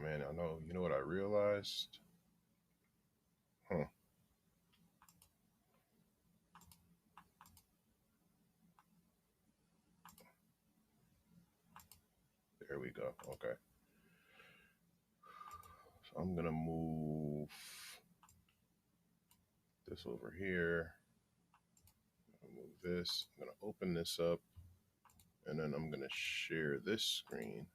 man, I know. You know what I realized? Huh. There we go. Okay. So I'm gonna move this over here. Move this. I'm gonna open this up, and then I'm gonna share this screen.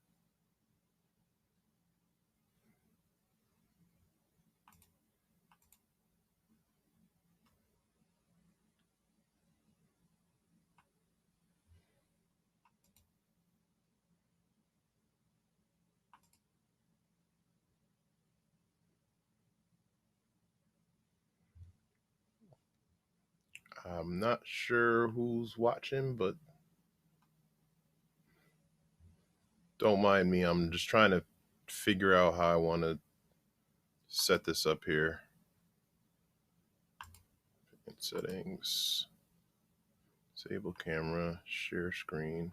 I'm not sure who's watching, but don't mind me. I'm just trying to figure out how I want to set this up here. Settings, disable camera, share screen,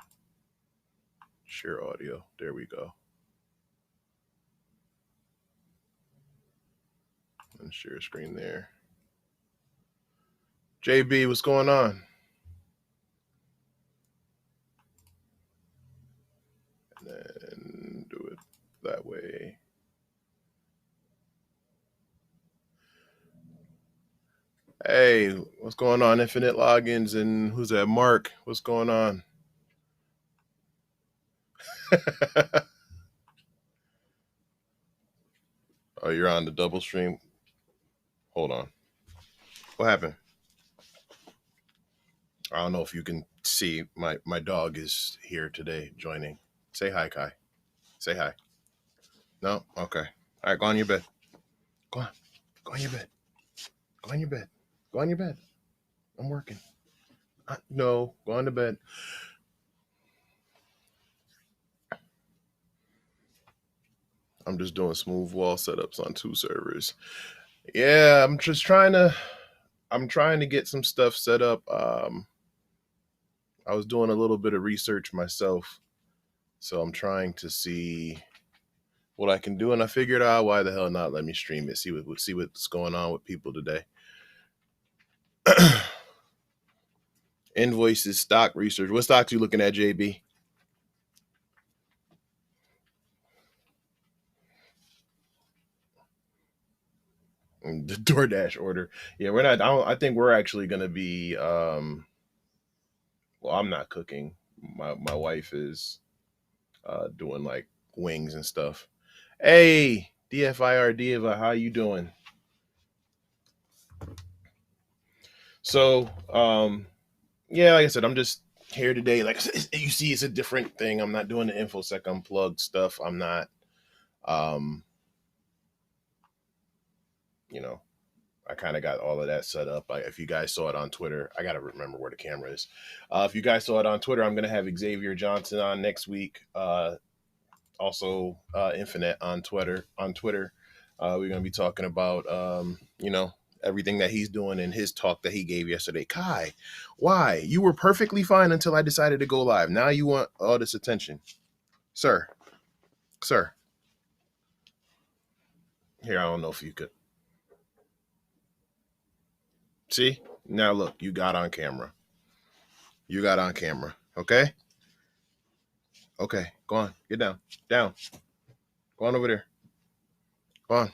share audio. There we go. And share screen there. JB, what's going on? And then do it that way. Hey, what's going on? Infinite Logins, and who's that? Mark, what's going on? Oh, you're on the double stream. Hold on. What happened? I don't know if you can see. My dog is here today joining. Say hi, Kai. Say hi. No? Okay. All right, go on your bed. Go on. Go on your bed. Go on your bed. Go on your bed. I'm working. No, go on to bed. I'm just doing smooth wall setups on 2 servers. Yeah, I'm trying to get some stuff set up. I was doing a little bit of research myself, so I'm trying to see what I can do, and I figured out why the hell not let me stream it. See what's going on with people today. Invoices, stock research. What stocks you looking at, JB? The DoorDash order. Yeah, we're not. I think we're actually going to be. Well, I'm not cooking. My wife is doing like wings and stuff. Hey, DFIR Diva, how you doing? So, yeah, like I said, I'm just here today. Like you see, it's a different thing. I'm not doing the InfoSec Unplugged stuff. I'm not, you know, I kind of got all of that set up. If you guys saw it on Twitter, I got to remember where the camera is. If you guys saw it on Twitter, I'm going to have Xavier Johnson on next week. Also, Infinite on Twitter. We're going to be talking about, everything that he's doing in his talk that he gave yesterday. Kai, why? You were perfectly fine until I decided to go live. Now you want all this attention. Sir. Here, I don't know if you could. See? Now look, you got on camera. Okay? Okay, go on. Get down. Down. Go on over there. Go on.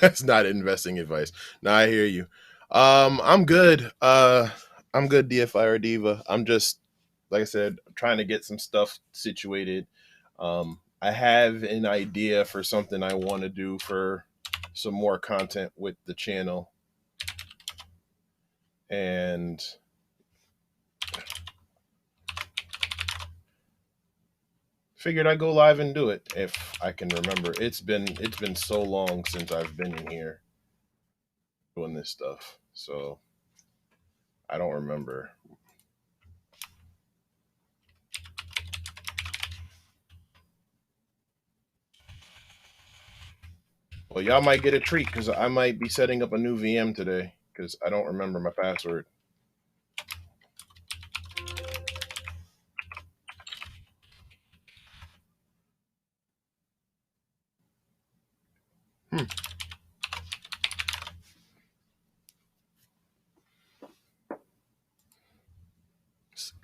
It's not investing advice. No, I hear you. I'm good. I'm good, DFIR Diva. I'm just, like I said, trying to get some stuff situated. I have an idea for something I want to do for some more content with the channel. And figured I'd go live and do it if I can remember. It's been so long since I've been in here doing this stuff, so I don't remember. Well, y'all might get a treat because I might be setting up a new VM today because I don't remember my password.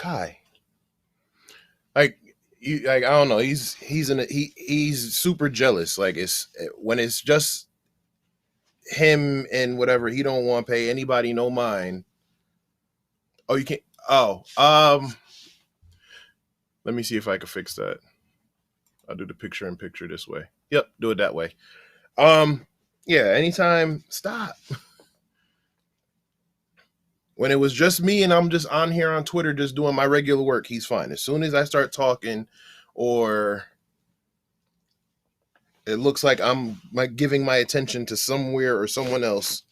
Kai. Like I don't know. He's super jealous. Like it's when it's just him and whatever. He don't want to pay anybody no mind. Oh, you can't. Oh, let me see if I can fix that. I'll do the picture in picture this way. Yep, do it that way. Yeah. Anytime. Stop. When it was just me and I'm just on here on Twitter just doing my regular work, he's fine. As soon as I start talking, or it looks like I'm like giving my attention to somewhere or someone else,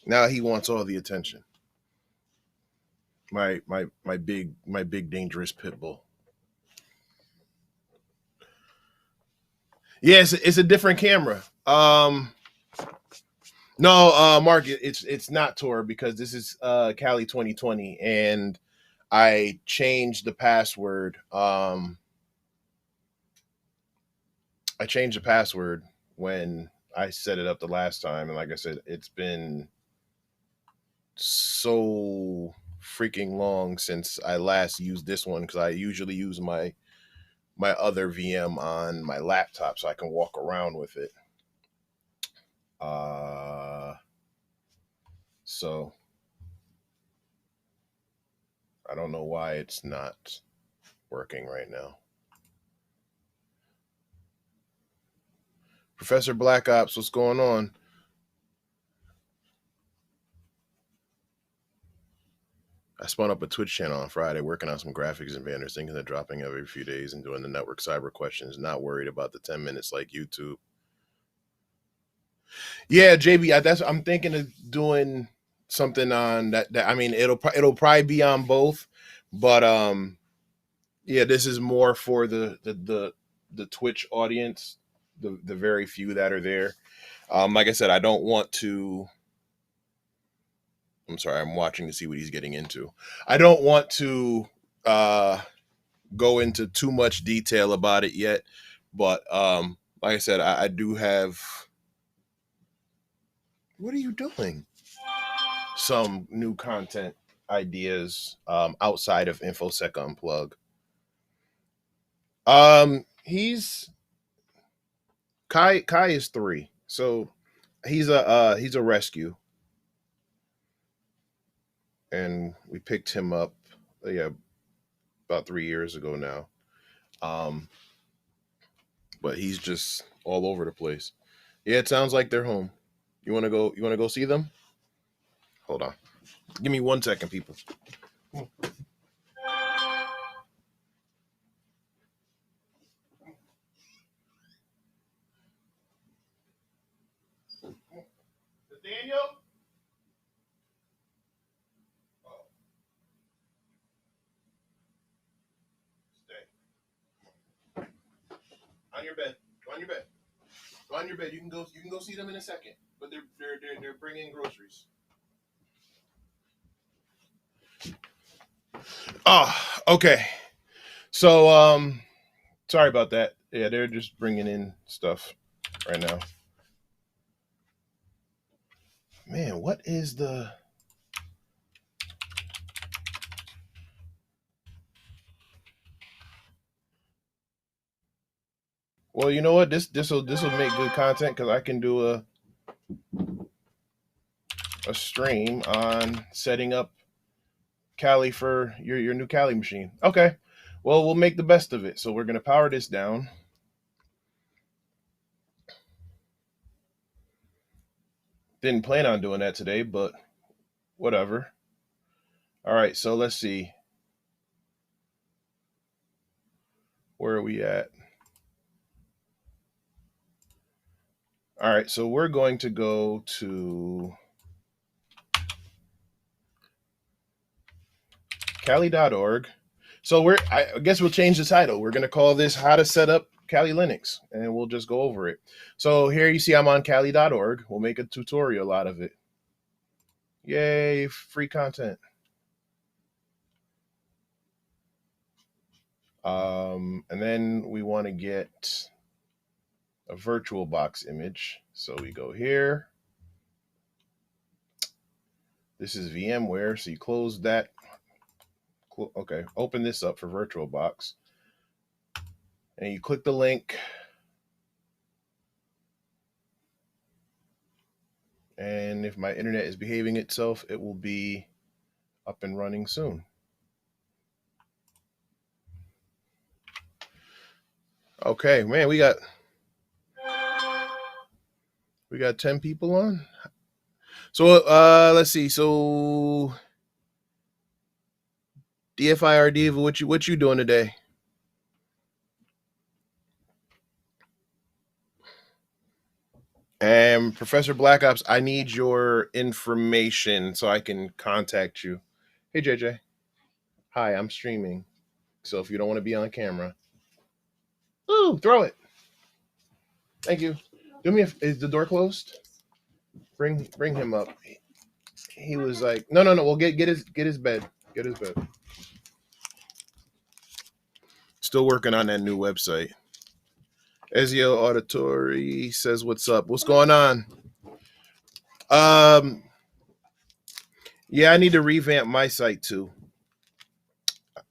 now he wants all the attention. My big dangerous pit bull. Yeah, it's a different camera. No, Mark, it's not Tor because this is Cali 2020, and I changed the password. I changed the password when I set it up the last time, and like I said, it's been so freaking long since I last used this one because I usually use my other VM on my laptop so I can walk around with it. So I don't know why it's not working right now. Professor Black Ops, what's going on? I spun up a Twitch channel on Friday, working on some graphics and banners, thinking of dropping every few days and doing the network cyber questions, not worried about the 10 minutes like YouTube. Yeah, JB, I'm thinking of doing something on that. I mean, it'll probably be on both, but yeah, this is more for the Twitch audience, the very few that are there. Like I said, I don't want to. I'm sorry, I'm watching to see what he's getting into. I don't want to go into too much detail about it yet, but like I said, I do have. What are you doing? Some new content ideas outside of InfoSec Unplug. He's Kai is 3, so he's a rescue, and we picked him up about 3 years ago now. But he's just all over the place. Yeah, it sounds like they're home. You want to go see them? Hold on. Give me 1 second, people. Nathaniel? Oh. Stay. On your bed. Go on your bed. Go on your bed. You can go see them in a second. But they're bringing groceries. Oh, okay. So sorry about that. Yeah, they're just bringing in stuff right now. Man, what is the? Well, you know what? This will make good content because I can do a stream on setting up Kali for your new Kali machine. Okay. Well, we'll make the best of it. So we're gonna power this down. Didn't plan on doing that today, but whatever. All right, so let's see. Where are we at? All right, so we're going to go to Kali.org. So I guess we'll change the title. We're going to call this How to Set Up Kali Linux, and we'll just go over it. So here you see I'm on Kali.org. We'll make a tutorial out of it. Yay, free content. And then we want to get a VirtualBox image. So we go here. This is VMware. So you close Okay, open this up for VirtualBox, and you click the link, and if my internet is behaving itself, it will be up and running soon. Okay, man, we got 10 people on. So let's see. So DFIR Diva, what you doing today? And Professor Black Ops, I need your information so I can contact you. Hey JJ. Hi, I'm streaming. So if you don't want to be on camera. Ooh, throw it. Thank you. Do me is the door closed? Bring him up. He was like, no. We'll get his bed. Get his bed. Still working on that new website. Ezio Auditory says, "What's up? What's going on?" Yeah, I need to revamp my site too.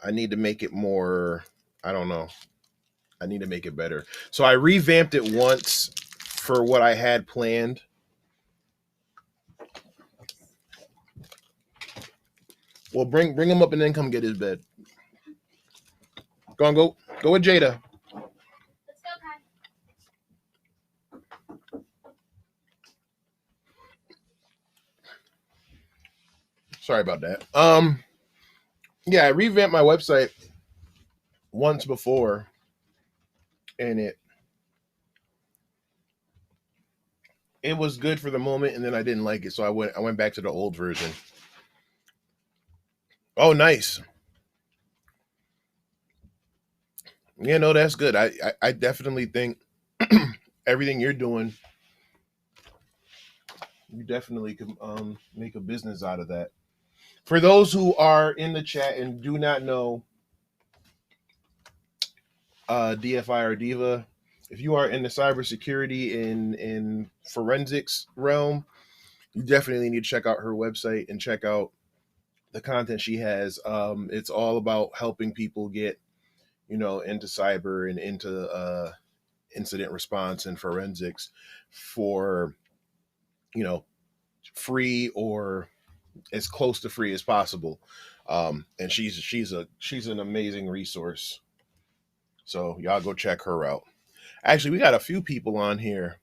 I need to make it more. I don't know. I need to make it better. So I revamped it once for what I had planned. Well, bring him up and then come get his bed. Go with Jada. Let's go, Sorry about that. Yeah, I revamped my website once before, and it was good for the moment, and then I didn't like it, so I went back to the old version. Oh, nice. Yeah, no, that's good. I definitely think everything you're doing, you definitely can make a business out of that. For those who are in the chat and do not know DFI or Diva, if you are in the cybersecurity in forensics realm, you definitely need to check out her website and check out the content she has. It's all about helping people get, into cyber and into incident response and forensics for, free or as close to free as possible. And she's an amazing resource. So y'all go check her out. Actually, we got a few people on here.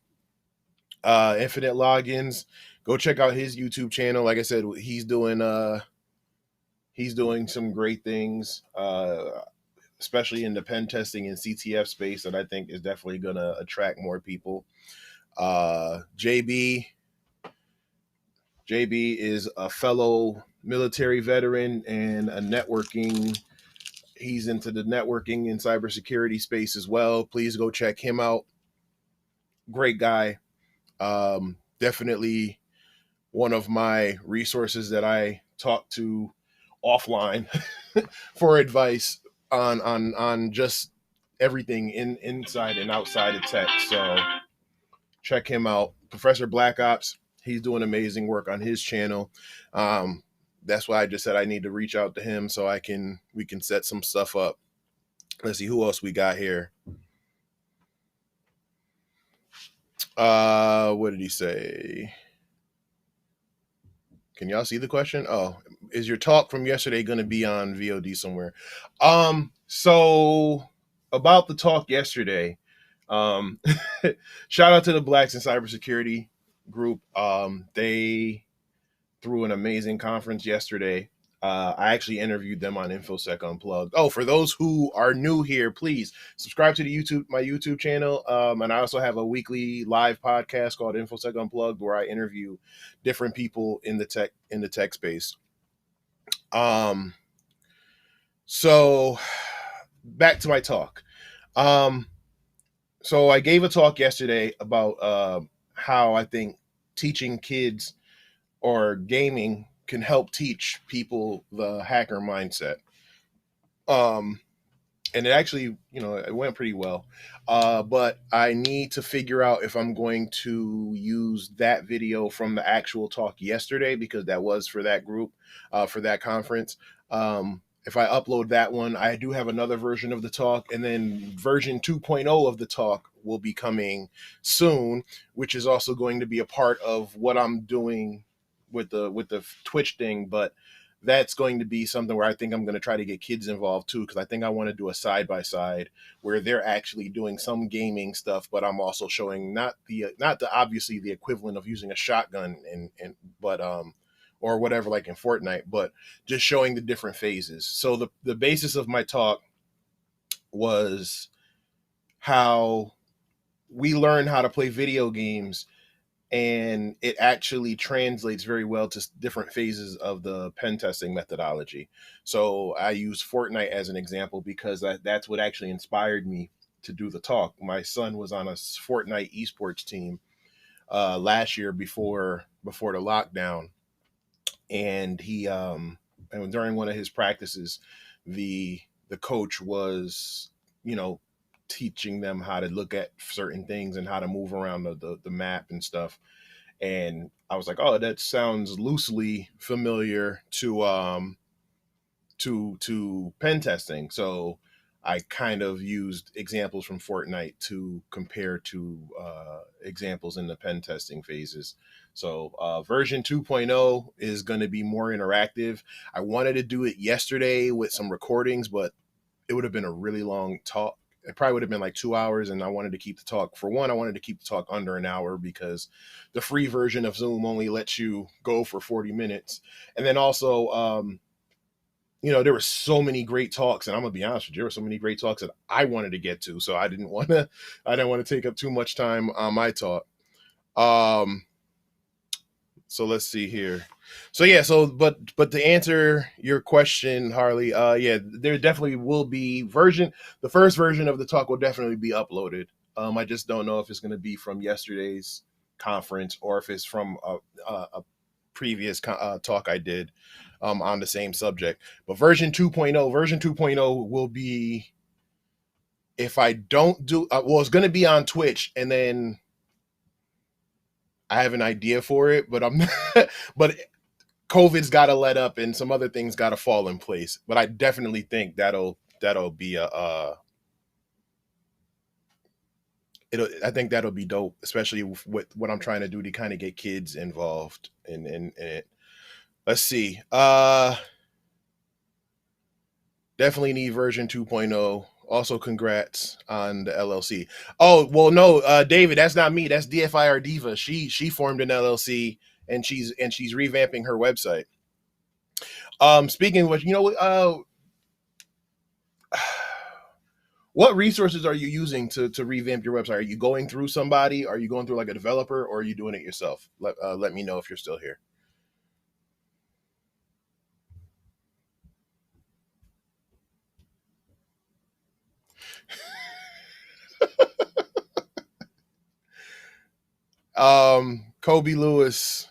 Infinite Logins. Go check out his YouTube channel. Like I said, he's doing some great things, especially in the pen testing and CTF space that I think is definitely gonna attract more people. JB is a fellow military veteran and a networking. He's into the networking and cybersecurity space as well. Please go check him out. Great guy. Definitely one of my resources that I talk to offline for advice on just everything inside and outside of tech. So check him out. Professor Black Ops, he's doing amazing work on his channel. That's why I just said I need to reach out to him so we can set some stuff up. Let's see who else we got here. What did he say? Can y'all see the question? Oh, is your talk from yesterday going to be on VOD somewhere? So about the talk yesterday, shout out to the Blacks in Cybersecurity group. They threw an amazing conference yesterday. I actually interviewed them on InfoSec Unplugged. Oh, for those who are new here, please subscribe to my YouTube channel. And I also have a weekly live podcast called InfoSec Unplugged, where I interview different people in the tech space. So back to my talk. So I gave a talk yesterday about how I think teaching kids or gaming can help teach people the hacker mindset. And it actually, it went pretty well. But I need to figure out if I'm going to use that video from the actual talk yesterday, because that was for that group, for that conference, if I upload that one, I do have another version of the talk, and then version 2.0 of the talk will be coming soon, which is also going to be a part of what I'm doing with the Twitch thing. But that's going to be something where I think I'm going to try to get kids involved too, because I think I want to do a side by side where they're actually doing some gaming stuff, but I'm also showing not the obviously the equivalent of using a shotgun and but or whatever like in Fortnite, but just showing the different phases. So the basis of my talk was how we learn how to play video games, and it actually translates very well to different phases of the pen testing methodology. So I use Fortnite as an example because that's what actually inspired me to do the talk. My son was on a Fortnite esports team last year before the lockdown, and he and during one of his practices, the coach was, you know, teaching them how to look at certain things and how to move around the map and stuff. And I was like, oh, that sounds loosely familiar to pen testing. So I kind of used examples from Fortnite to compare to examples in the pen testing phases. So version 2.0 is going to be more interactive. I wanted to do it yesterday with some recordings, but it would have been a really long talk. It probably would have been like 2 hours, and I wanted to keep the talk. For one, I wanted to keep the talk under an hour because the free version of Zoom only lets you go for 40 minutes. And then also, you know, there were so many great talks, and I'm gonna be honest with you, there were so many great talks that I wanted to get to, so I didn't want to take up too much time on my talk. Um, so let's see here. So yeah, but to answer your question, Harley, yeah, there definitely will be the first version of the talk will definitely be uploaded. I just don't know if it's gonna be from yesterday's conference or if it's from a previous talk I did on the same subject. But version 2.0 will be, if I don't do, well, it's going to be on Twitch, and then I have an idea for it, but I'm not, but COVID's got to let up and some other things got to fall in place. But I definitely think that'll be I think that'll be dope, especially with what I'm trying to do to kind of get kids involved in it. Let's see. Definitely need version 2.0. Also, congrats on the LLC. Oh, well, no, David, that's not me. That's DFIR Diva. She formed an LLC, and she's revamping her website. Speaking of which, you know, what resources are you using to revamp your website? Are you going through somebody? Are you going through like a developer, or are you doing it yourself? Let me know if you're still here. Kobe Lewis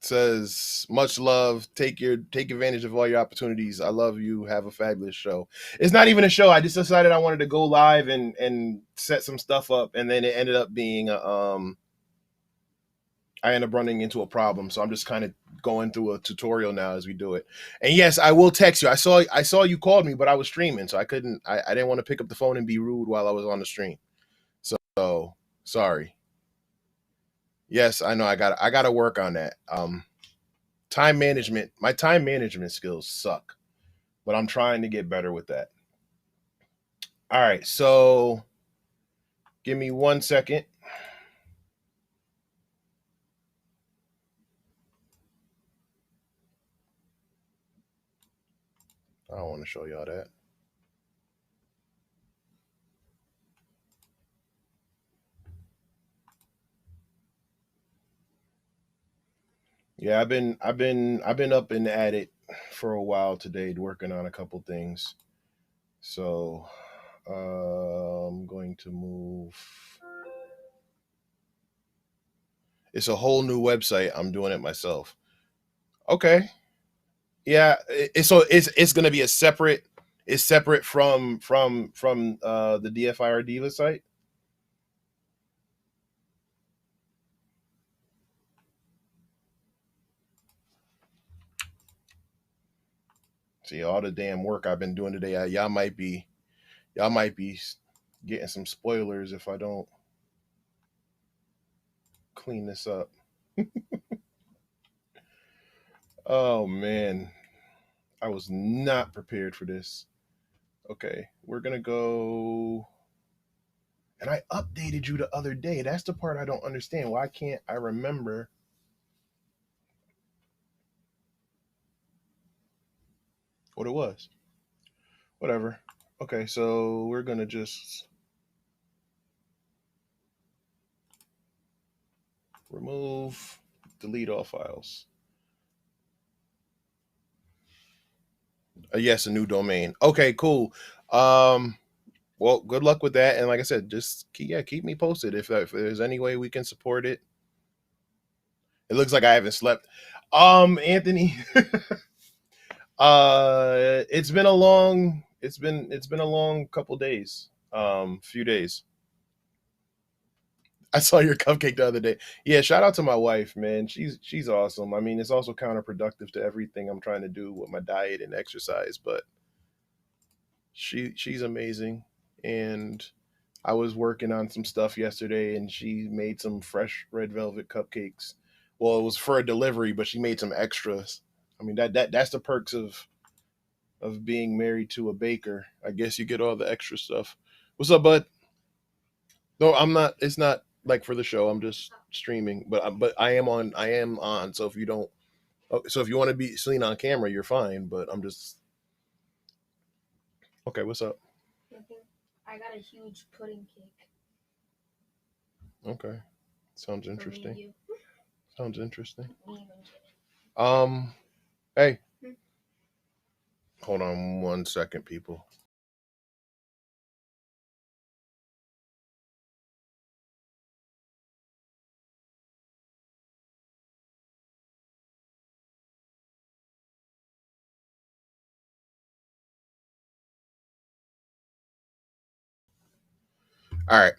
says, much love, take advantage of all your opportunities. I love you, have a fabulous show. It's not even a show. I just decided I wanted to go live and set some stuff up, and then it ended up being I ended up running into a problem, so I'm just kind of going through a tutorial now as we do it. And yes, I will text you. I saw you called me, but I was streaming, so I didn't want to pick up the phone and be rude while I was on the stream. So sorry. Yes, I know. I got to work on that. Time management. My time management skills suck, but I'm trying to get better with that. All right, so give me 1 second. I don't want to show y'all that. Yeah, I've been up and at it for a while today, working on a couple things. So I'm going to move. It's a whole new website. I'm doing it myself. Okay. Yeah. It's going to be a separate. It's separate from the DFIR Diva site. See all the damn work I've been doing today. Y'all might be getting some spoilers if I don't clean this up. Oh man, I was not prepared for this. Okay, we're gonna go. And I updated you the other day. That's the part I don't understand. Why can't I remember what it was? Whatever. Okay, so we're gonna just remove, delete all files. Yes, a new domain. Okay, cool. Um, well, good luck with that. And like I said, just keep me posted if there's any way we can support it. It looks like I haven't slept. Anthony, it's been a long couple days. Few days. I saw your cupcake the other day. Yeah, shout out to my wife, man. She's awesome. I mean, it's also counterproductive to everything I'm trying to do with my diet and exercise, but she's amazing. And I was working on some stuff yesterday, and she made some fresh red velvet cupcakes. Well, it was for a delivery, but she made some extras. I mean, that's the perks of being married to a baker. I guess you get all the extra stuff. What's up, bud? No, I'm not. It's not like for the show. I'm just streaming, but I am on. I am on. So if you don't, so if you want to be seen on camera, you're fine. But I'm just okay. What's up? I got a huge pudding cake. Okay, sounds interesting. You. Sounds interesting. Me Hey, hold on 1 second, people. All right.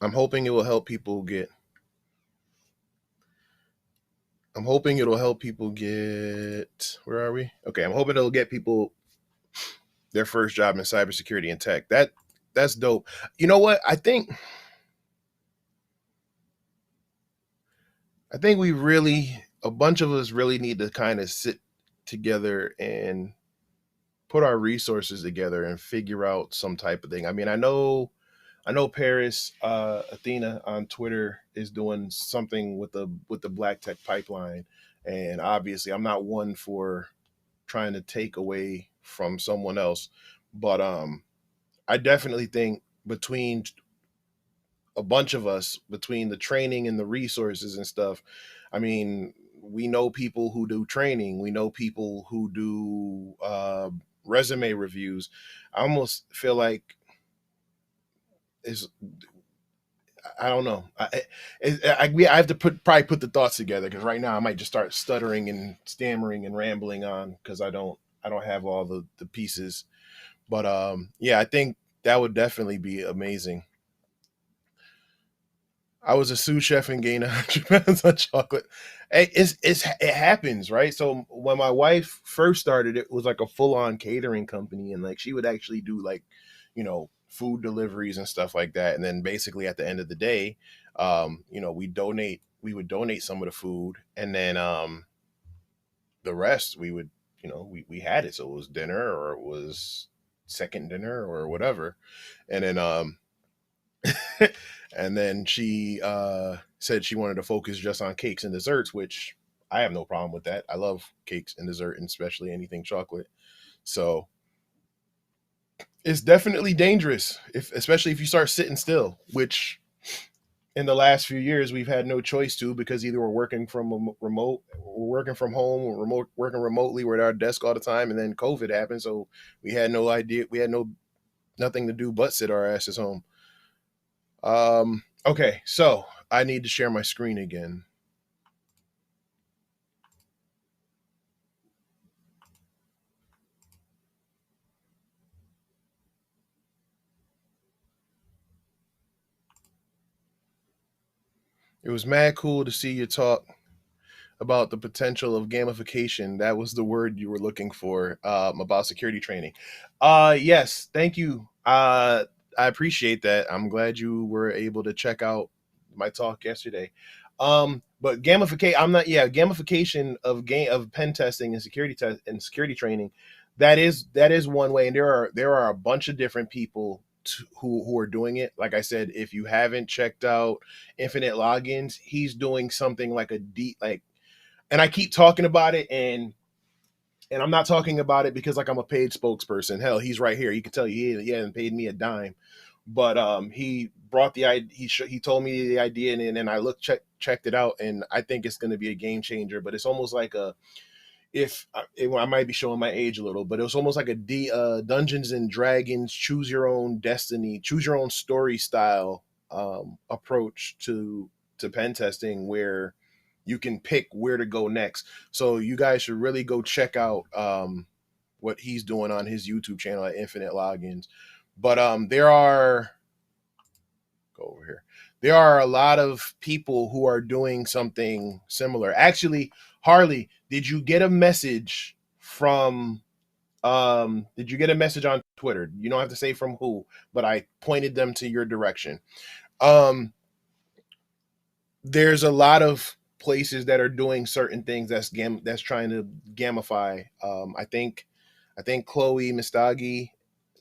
I'm hoping it will help people get. I'm hoping it'll help people get. Where are we? Okay, I'm hoping it'll get people their first job in cybersecurity and tech. That's dope. You know what? I think we really a bunch of us really need to kind of sit together and put our resources together and figure out some type of thing. I mean, I know Paris Athena on Twitter is doing something with the Black Tech pipeline, and obviously I'm not one for trying to take away from someone else, but I definitely think between a bunch of us, between the training and the resources and stuff, I mean, we know people who do training, we know people who do resume reviews. I almost feel like is I don't know. I have to probably put the thoughts together because right now I might just start stuttering and stammering and rambling on because I don't have all the pieces. But yeah, I think that would definitely be amazing. I was a sous chef and gained 100 pounds on chocolate. It happens, right? So when my wife first started, it was like a full on catering company, and like she would actually do like, food deliveries and stuff like that. And then basically at the end of the day, we would donate some of the food, and then the rest we had it. So it was dinner or it was second dinner or whatever, and then and then she said she wanted to focus just on cakes and desserts, which I have no problem with that. I love cakes and dessert, and especially anything chocolate. So it's definitely dangerous, especially if you start sitting still, which in the last few years we've had no choice to because either we're working from we're working from home, or working remotely, we're at our desk all the time, and then COVID happened, so we had no idea, we had nothing to do but sit our asses home. Okay, so I need to share my screen again. It was mad cool to see you talk about the potential of gamification. That was the word you were looking for, about security training. Yes, thank you. I appreciate that. I'm glad you were able to check out my talk yesterday. But gamification, I'm not. Yeah, gamification of pen testing and security training. That is one way, and there are a bunch of different people who are doing it. Like I said, if you haven't checked out Infinite Logins, he's doing something like a deep like, and I keep talking about it, and I'm not talking about it because like I'm a paid spokesperson. Hell, he's right here. He can tell you he hasn't paid me a dime, but he brought the idea. He told me the idea, and then I checked it out, and I think it's going to be a game changer. But it's almost like a if I might be showing my age a little, but it was almost like a Dungeons and Dragons choose your own destiny, choose your own story style approach to pen testing, where you can pick where to go next. So you guys should really go check out what he's doing on his YouTube channel at Infinite Logins. But there are go over here. There are a lot of people who are doing something similar. Actually, Harley, did you get a message from did you get a message on Twitter? You don't have to say from who, but I pointed them to your direction. Um there's a lot of places that are doing certain things that's trying to gamify. I think Chloe Mistagi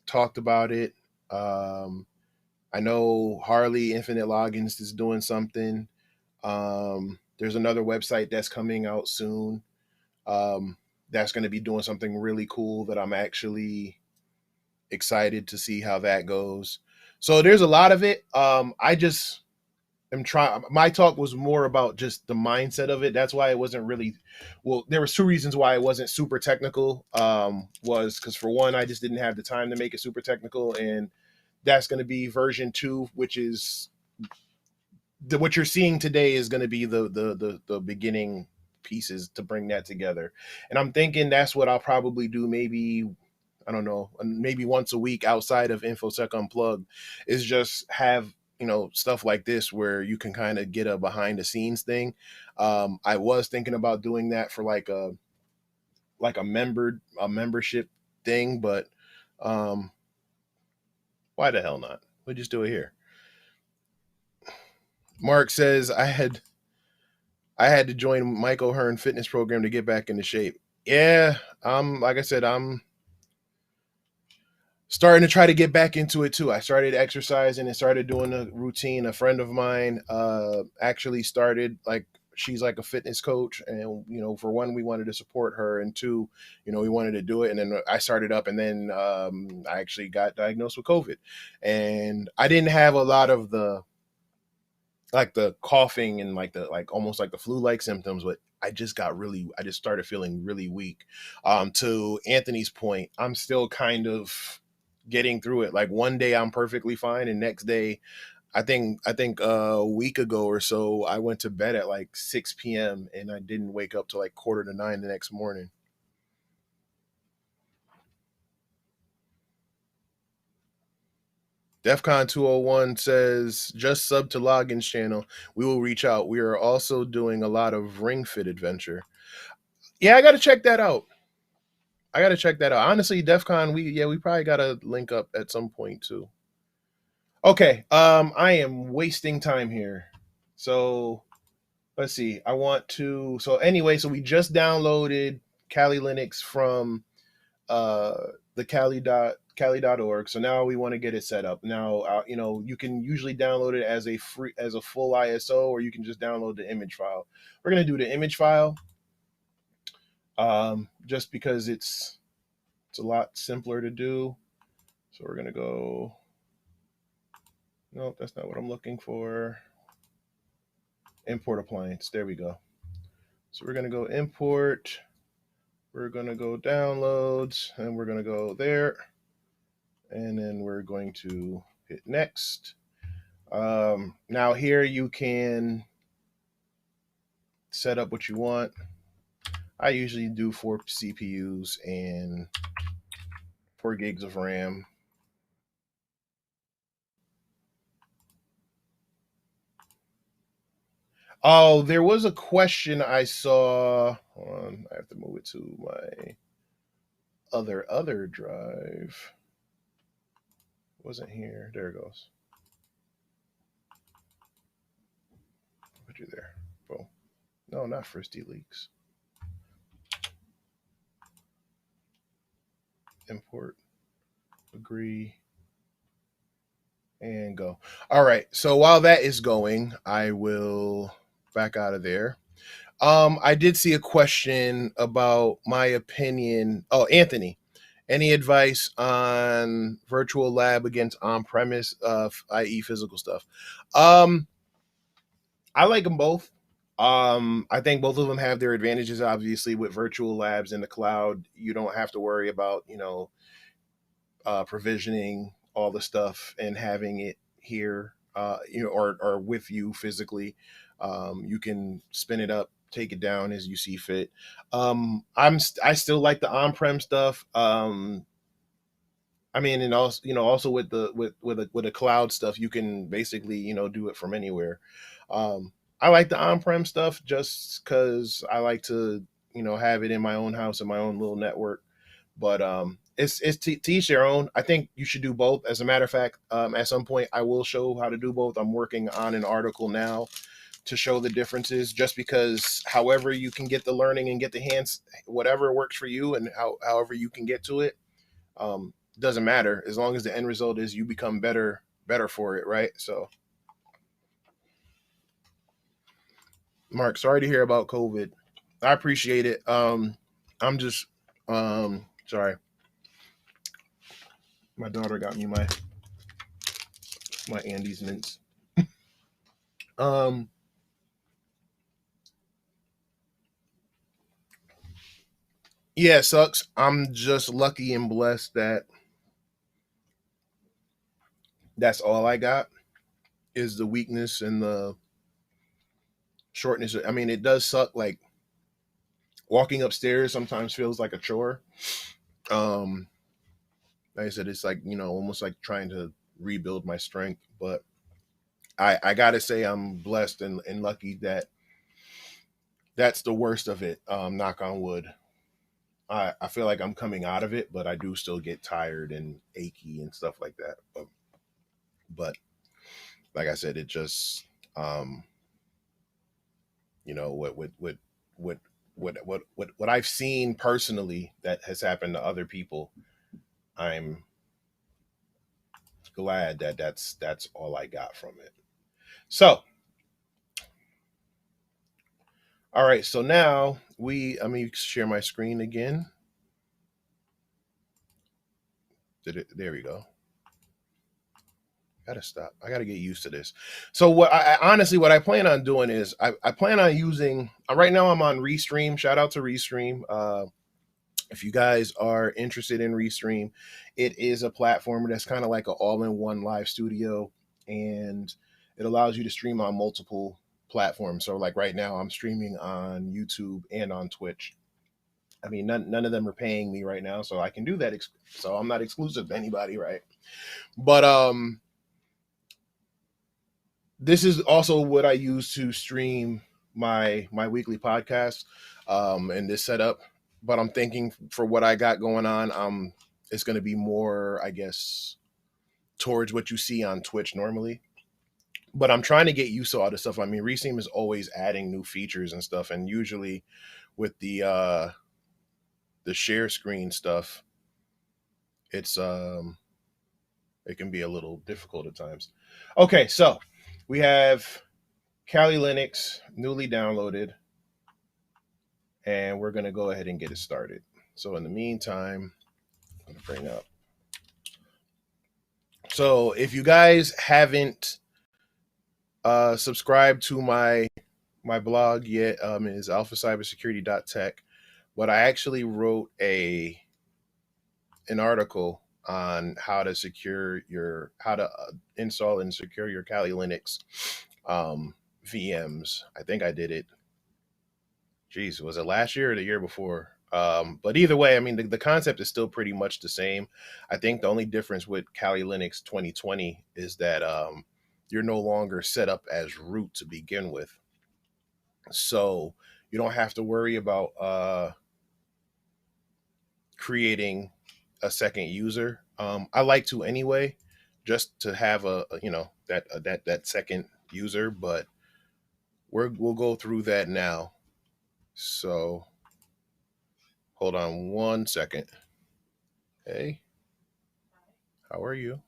talked about it. I know Harley Infinite Logins is doing something. There's another website that's coming out soon. That's going to be doing something really cool that I'm actually excited to see how that goes. So there's a lot of it. I just am trying. My talk was more about just the mindset of it. That's why it wasn't really. Well, there was two reasons why it wasn't super technical. Was because for one, I just didn't have the time to make it super technical, and that's going to be version 2, which is what you're seeing today is going to be the beginning pieces to bring that together. And I'm thinking that's what I'll probably do. Maybe I don't know, maybe once a week outside of InfoSec Unplugged, is just have stuff like this where you can kind of get a behind the scenes thing. I was thinking about doing that for like a membership thing, but um, why the hell not? We'll just do it here. Mark says I had to join Mike O'Hearn fitness program to get back into shape. Yeah, like I said, I'm starting to try to get back into it too. I started exercising and started doing a routine. A friend of mine actually started, like, she's like a fitness coach, and for one, we wanted to support her, and two, we wanted to do it. And then I started up, and then I actually got diagnosed with COVID, and I didn't have a lot of the coughing and like almost like the flu like symptoms, but I just started feeling really weak. To Anthony's point, I'm still kind of getting through it. Like one day I'm perfectly fine, and next day, I think a week ago or so, I went to bed at like 6 p.m. and I didn't wake up till like quarter to 9 the next morning. DEFCON 201 says, just sub to Login's channel. We will reach out. We are also doing a lot of Ring Fit adventure. Yeah, I got to check that out. Honestly, DEFCON, we probably got to link up at some point too. Okay, I am wasting time here. So let's see. I want to. So anyway, so we just downloaded Kali Linux from uh the Kali.org. So now we want to get it set up. Now, you can usually download it as a full ISO, or you can just download the image file. We're gonna do the image file, just because it's a lot simpler to do. So we're gonna go. Nope, that's not what I'm looking for. Import appliance. There we go. So we're gonna go import. We're gonna go downloads, and we're gonna go there, and then we're going to hit next. Now here you can set up what you want. I usually do 4 CPUs and 4 gigs of RAM. Oh, there was a question I saw. Hold on, I have to move it to my other drive. Wasn't here. There it goes. Put you there. Boom. No, not Fristy Leaks. Import. Agree. And go. All right. So while that is going, I will back out of there. I did see a question about my opinion. Oh, Anthony, any advice on virtual lab against on-premise, i.e., physical stuff? Um, I like them both. I think both of them have their advantages. Obviously, with virtual labs in the cloud, you don't have to worry about provisioning all the stuff and having it here, or with you physically. You can spin it up, take it down as you see fit. I still like the on-prem stuff. I mean, and also, also with the with the cloud stuff, you can basically, do it from anywhere. I like the on-prem stuff just because I like to, have it in my own house and my own little network. But it's to each their own. I think you should do both. As a matter of fact, at some point, I will show how to do both. I'm working on an article now to show the differences. Just because, however you can get the learning and get the hands, whatever works for you, and however you can get to it, um, doesn't matter as long as the end result is you become better for it, right? So, Mark, sorry to hear about COVID. I appreciate it. I'm just sorry. My daughter got me my Andes mints. Um, yeah, it sucks. I'm just lucky and blessed that that's all I got is the weakness and the shortness. I mean, it does suck. Like walking upstairs sometimes feels like a chore. Um, like I said, it's like almost like trying to rebuild my strength. But I gotta say, I'm blessed and lucky that that's the worst of it. Knock on wood. I feel like I'm coming out of it, but I do still get tired and achy and stuff like that. But like I said, it just what what I've seen personally that has happened to other people. I'm glad that that's all I got from it. So, all right. So now let me share my screen again. Did it? There we go. Gotta stop. I gotta get used to this. So what honestly what I plan on doing is I plan on using right now I'm on Restream. Shout out to Restream. If you guys are interested in Restream, it is a platform that's kind of like an all-in-one live studio, and it allows you to stream on multiple platforms. So like right now I'm streaming on YouTube and on Twitch. I mean, none of them are paying me right now, so I can do that. So I'm not exclusive to anybody, right? But this is also what I use to stream my weekly podcast, and this setup. But I'm thinking for what I got going on, it's going to be more, I guess, towards what you see on Twitch normally. But I'm trying to get used to all this stuff. I mean, Reseam is always adding new features and stuff, and usually with the share screen stuff, it's it can be a little difficult at times. Okay, so we have Kali Linux newly downloaded, and we're going to go ahead and get it started. So in the meantime, I'm going to bring up. So if you guys haven't subscribed to my blog yet, it is alphacybersecurity.tech, but I actually wrote an article on how to install and secure your Kali Linux VMs. I think I did it. Geez, was it last year or the year before? But either way, I mean, the concept is still pretty much the same. I think the only difference with Kali Linux 2020 is that you're no longer set up as root to begin with. So you don't have to worry about creating a second user. I like to anyway, just to have that second user, but we'll go through that now. So hold on one second. Hey, how are you?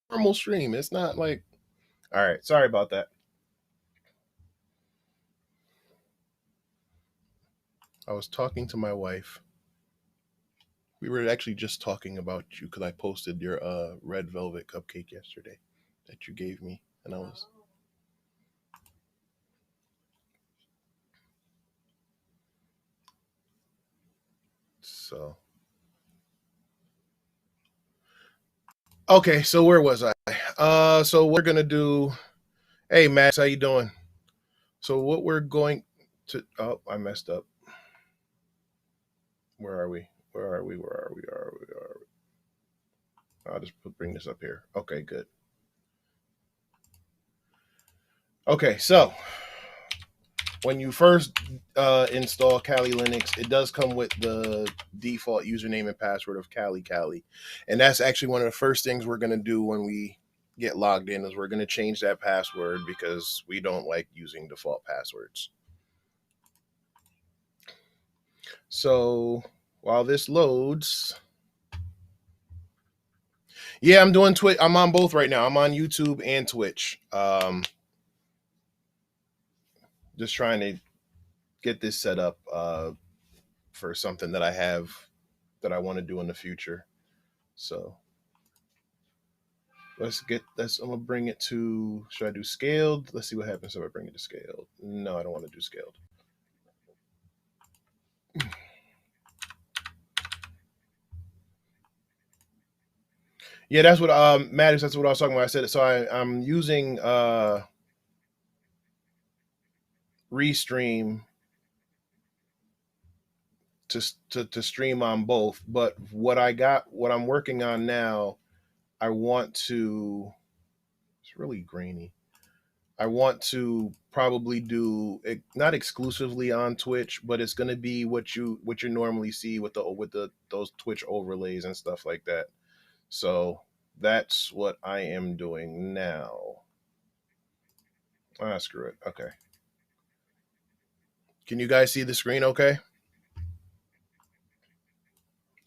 Normal stream. It's not like, all right. Sorry about that. I was talking to my wife. We were actually just talking about you because I posted your red velvet cupcake yesterday that you gave me, and I was so okay. So where was I? So we're gonna do. Hey, Max, how you doing? So what we're going to? Oh, I messed up. Where are we? Where are we? Where are we? Where are we? Where are we? I'll just bring this up here. Okay, good. Okay, so when you first install Kali Linux, it does come with the default username and password of Kali, and that's actually one of the first things we're going to do when we get logged in. Is we're going to change that password because we don't like using default passwords. So while this loads, yeah, I'm doing Twitch. I'm on both right now. I'm on YouTube and Twitch. Just trying to get this set up for something that I have that I want to do in the future. So let's get this. I'm gonna bring it to. Should I do scaled? Let's see what happens if I bring it to scaled. No, I don't want to do scaled. Yeah, that's what matters. That's what I was talking about. I said it. So I'm using Restream to stream on both. But what I'm working on now, I want to. It's really grainy. I want to probably do it not exclusively on Twitch, but it's going to be what you normally see with the those Twitch overlays and stuff like that. So that's what I am doing now. Ah, screw it. Okay. Can you guys see the screen? Okay.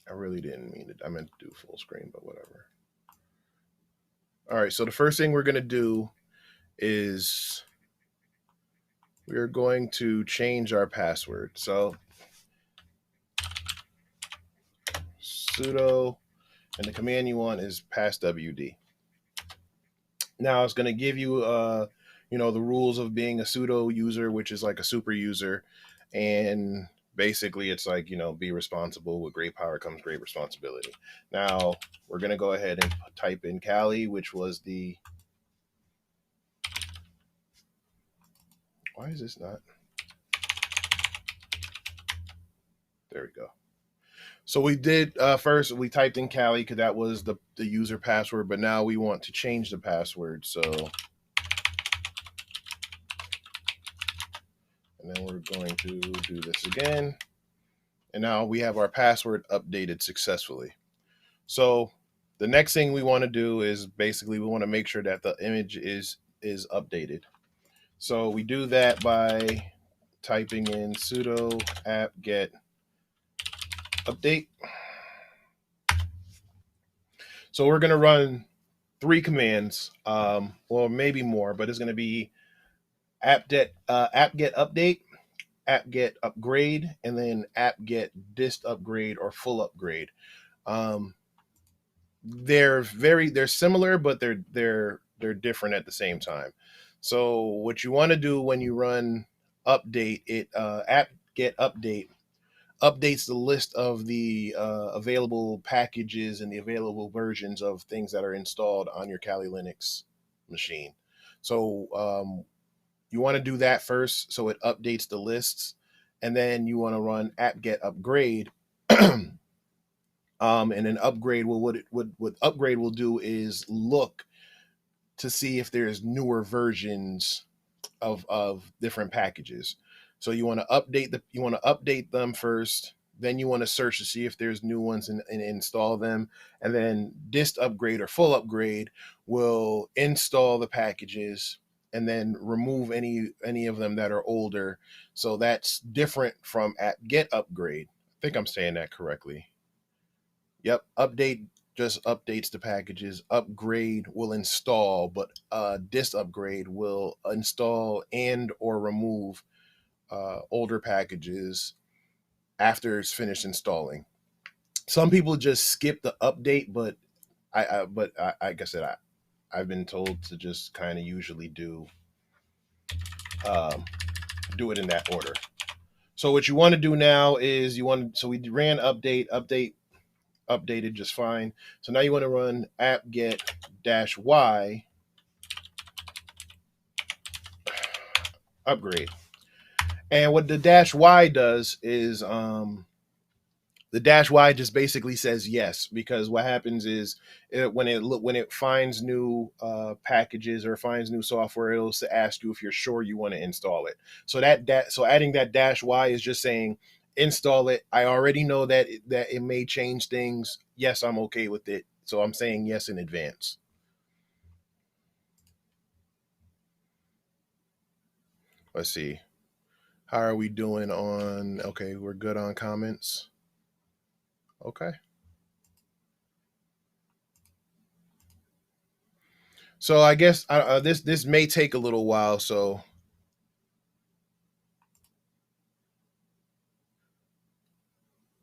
I really didn't mean it. I meant to do full screen, but whatever. All right. So the first thing we're going to do is we're going to change our password. So sudo, and the command you want is passwd. Now it's going to give you, the rules of being a pseudo user, which is like a super user, and basically it's like be responsible. With great power comes great responsibility. Now we're going to go ahead and type in Kali, which was the. Why is this not? There we go. So we did first we typed in Kali because that was the user password, but now we want to change the password. So and then we're going to do this again. And now we have our password updated successfully. So the next thing we want to do is basically we want to make sure that the image is updated. So we do that by typing in sudo apt-get update. So we're going to run 3 commands, or maybe more, but it's going to be apt-get update, apt-get upgrade, and then apt-get dist upgrade or full upgrade. Um, they're similar, but they're different at the same time. So what you want to do when you run update it, app get update updates the list of the available packages and the available versions of things that are installed on your Kali Linux machine. So you want to do that first, so it updates the lists, and then you want to run apt-get upgrade. And then upgrade will what upgrade will do is look to see if there's newer versions of different packages. So you want to update them first, then you want to search to see if there's new ones and install them, and then dist upgrade or full upgrade will install the packages and then remove any of them that are older. So that's different from at get upgrade. I think I'm saying that correctly. Yep, update just updates the packages. Upgrade will install, but dist upgrade will install and or remove older packages after it's finished installing. Some people just skip the update, but like I said, I've been told to just kind of usually um, do it in that order. So what you want to do now is so we ran updated just fine. So now you want to run apt get -y upgrade. And what the -y does is the -y just basically says yes, because what happens is when it finds new packages or finds new software, it'll ask you if you're sure you want to install it. So so adding that -y is just saying install it. I already know that it may change things. Yes, I'm okay with it. So I'm saying yes in advance. Let's see. How are we doing on? Okay, we're good on comments. Okay. So I guess this may take a little while. So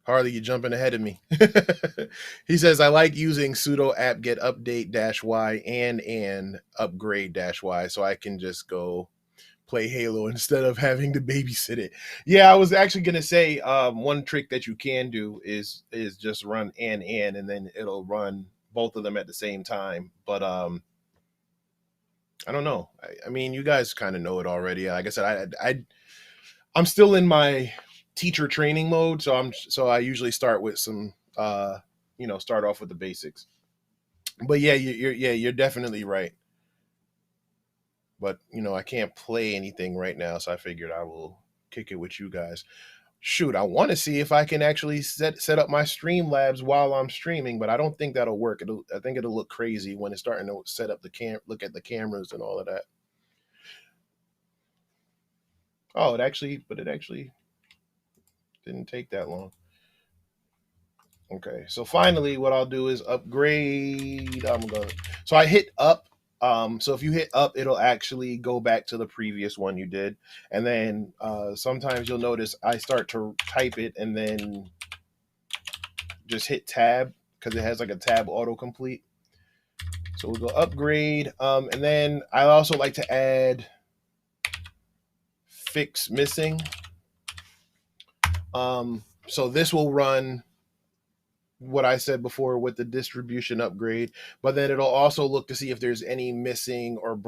Harley, you're jumping ahead of me. He says I like using sudo apt-get update -y and upgrade -y, so I can just go play Halo instead of having to babysit it. Yeah, I was actually gonna say one trick that you can do is just run and then it'll run both of them at the same time. But I don't know. I mean, you guys kind of know it already. Like I said, I'm still in my teacher training mode, so I usually start with some start off with the basics. But yeah, you're definitely right. But I can't play anything right now, so I figured I will kick it with you guys. Shoot, I want to see if I can actually set up my Streamlabs while I'm streaming, but I don't think that'll work. I think it'll look crazy when it's starting to set up look at the cameras and all of that. Oh, it actually didn't take that long. Okay, so finally, what I'll do is upgrade. So I hit up. So if you hit up, it'll actually go back to the previous one you did, and then sometimes you'll notice I start to type it and then just hit tab because it has like a tab autocomplete. So we'll go upgrade, and then I also like to add fix missing. So this will run what I said before with the distribution upgrade, but then it'll also look to see if there's any missing or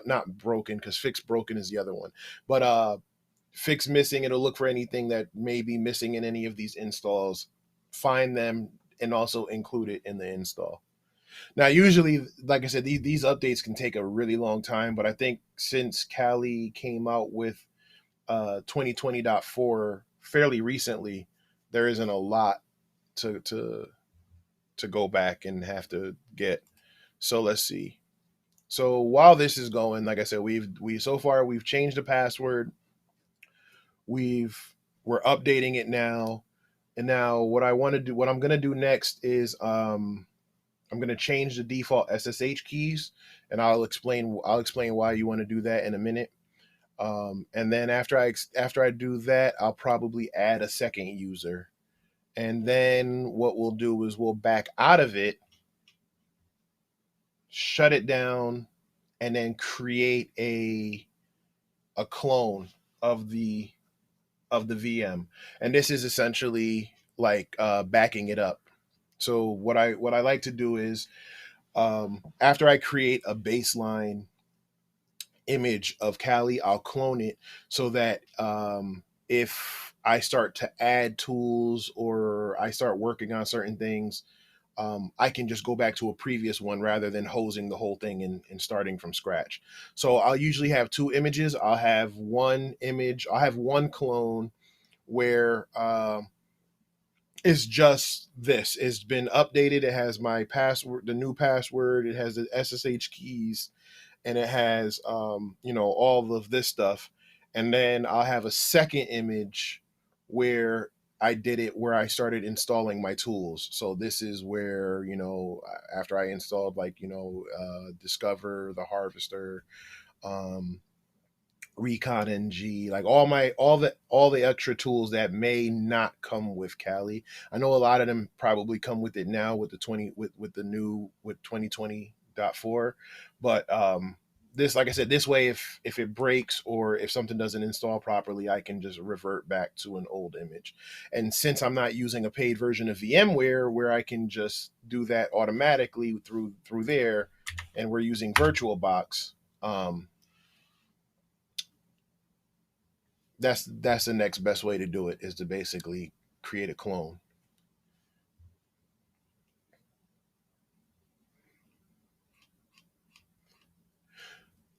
not broken, because fix broken is the other one, but fix missing. It'll look for anything that may be missing in any of these installs, find them, and also include it in the install. Now, usually, like I said, these updates can take a really long time, but I think since Kali came out with 2020.4 fairly recently, there isn't a lot to go back and have to get. So let's see. So while this is going, like I said, we've changed the password. We're updating it now. And now what I'm gonna do next is I'm gonna change the default SSH keys, and I'll explain why you want to do that in a minute. And then after I do that, I'll probably add a second user. And then what we'll do is we'll back out of it, shut it down, and then create a clone of the VM. And this is essentially like backing it up. So what I like to do is, after I create a baseline image of Cali, I'll clone it so that if I start to add tools or I start working on certain things, I can just go back to a previous one rather than hosing the whole thing and starting from scratch. So I'll usually have two images. I'll have one image, I'll have one clone where it's just this. It's been updated. It has my password, the new password. It has the SSH keys, and it has all of this stuff. And then I'll have a second image where I did it where I started installing my tools. So this is where after I installed Discover, the Harvester, um, Recon NG, like all the extra tools that may not come with Kali. I know a lot of them probably come with it now with the 20 with the new with 2020.4, but this, like I said, this way if it breaks or if something doesn't install properly, I can just revert back to an old image. And since I'm not using a paid version of VMware where I can just do that automatically through there, and we're using VirtualBox, um that's the next best way to do it, is to basically create a clone.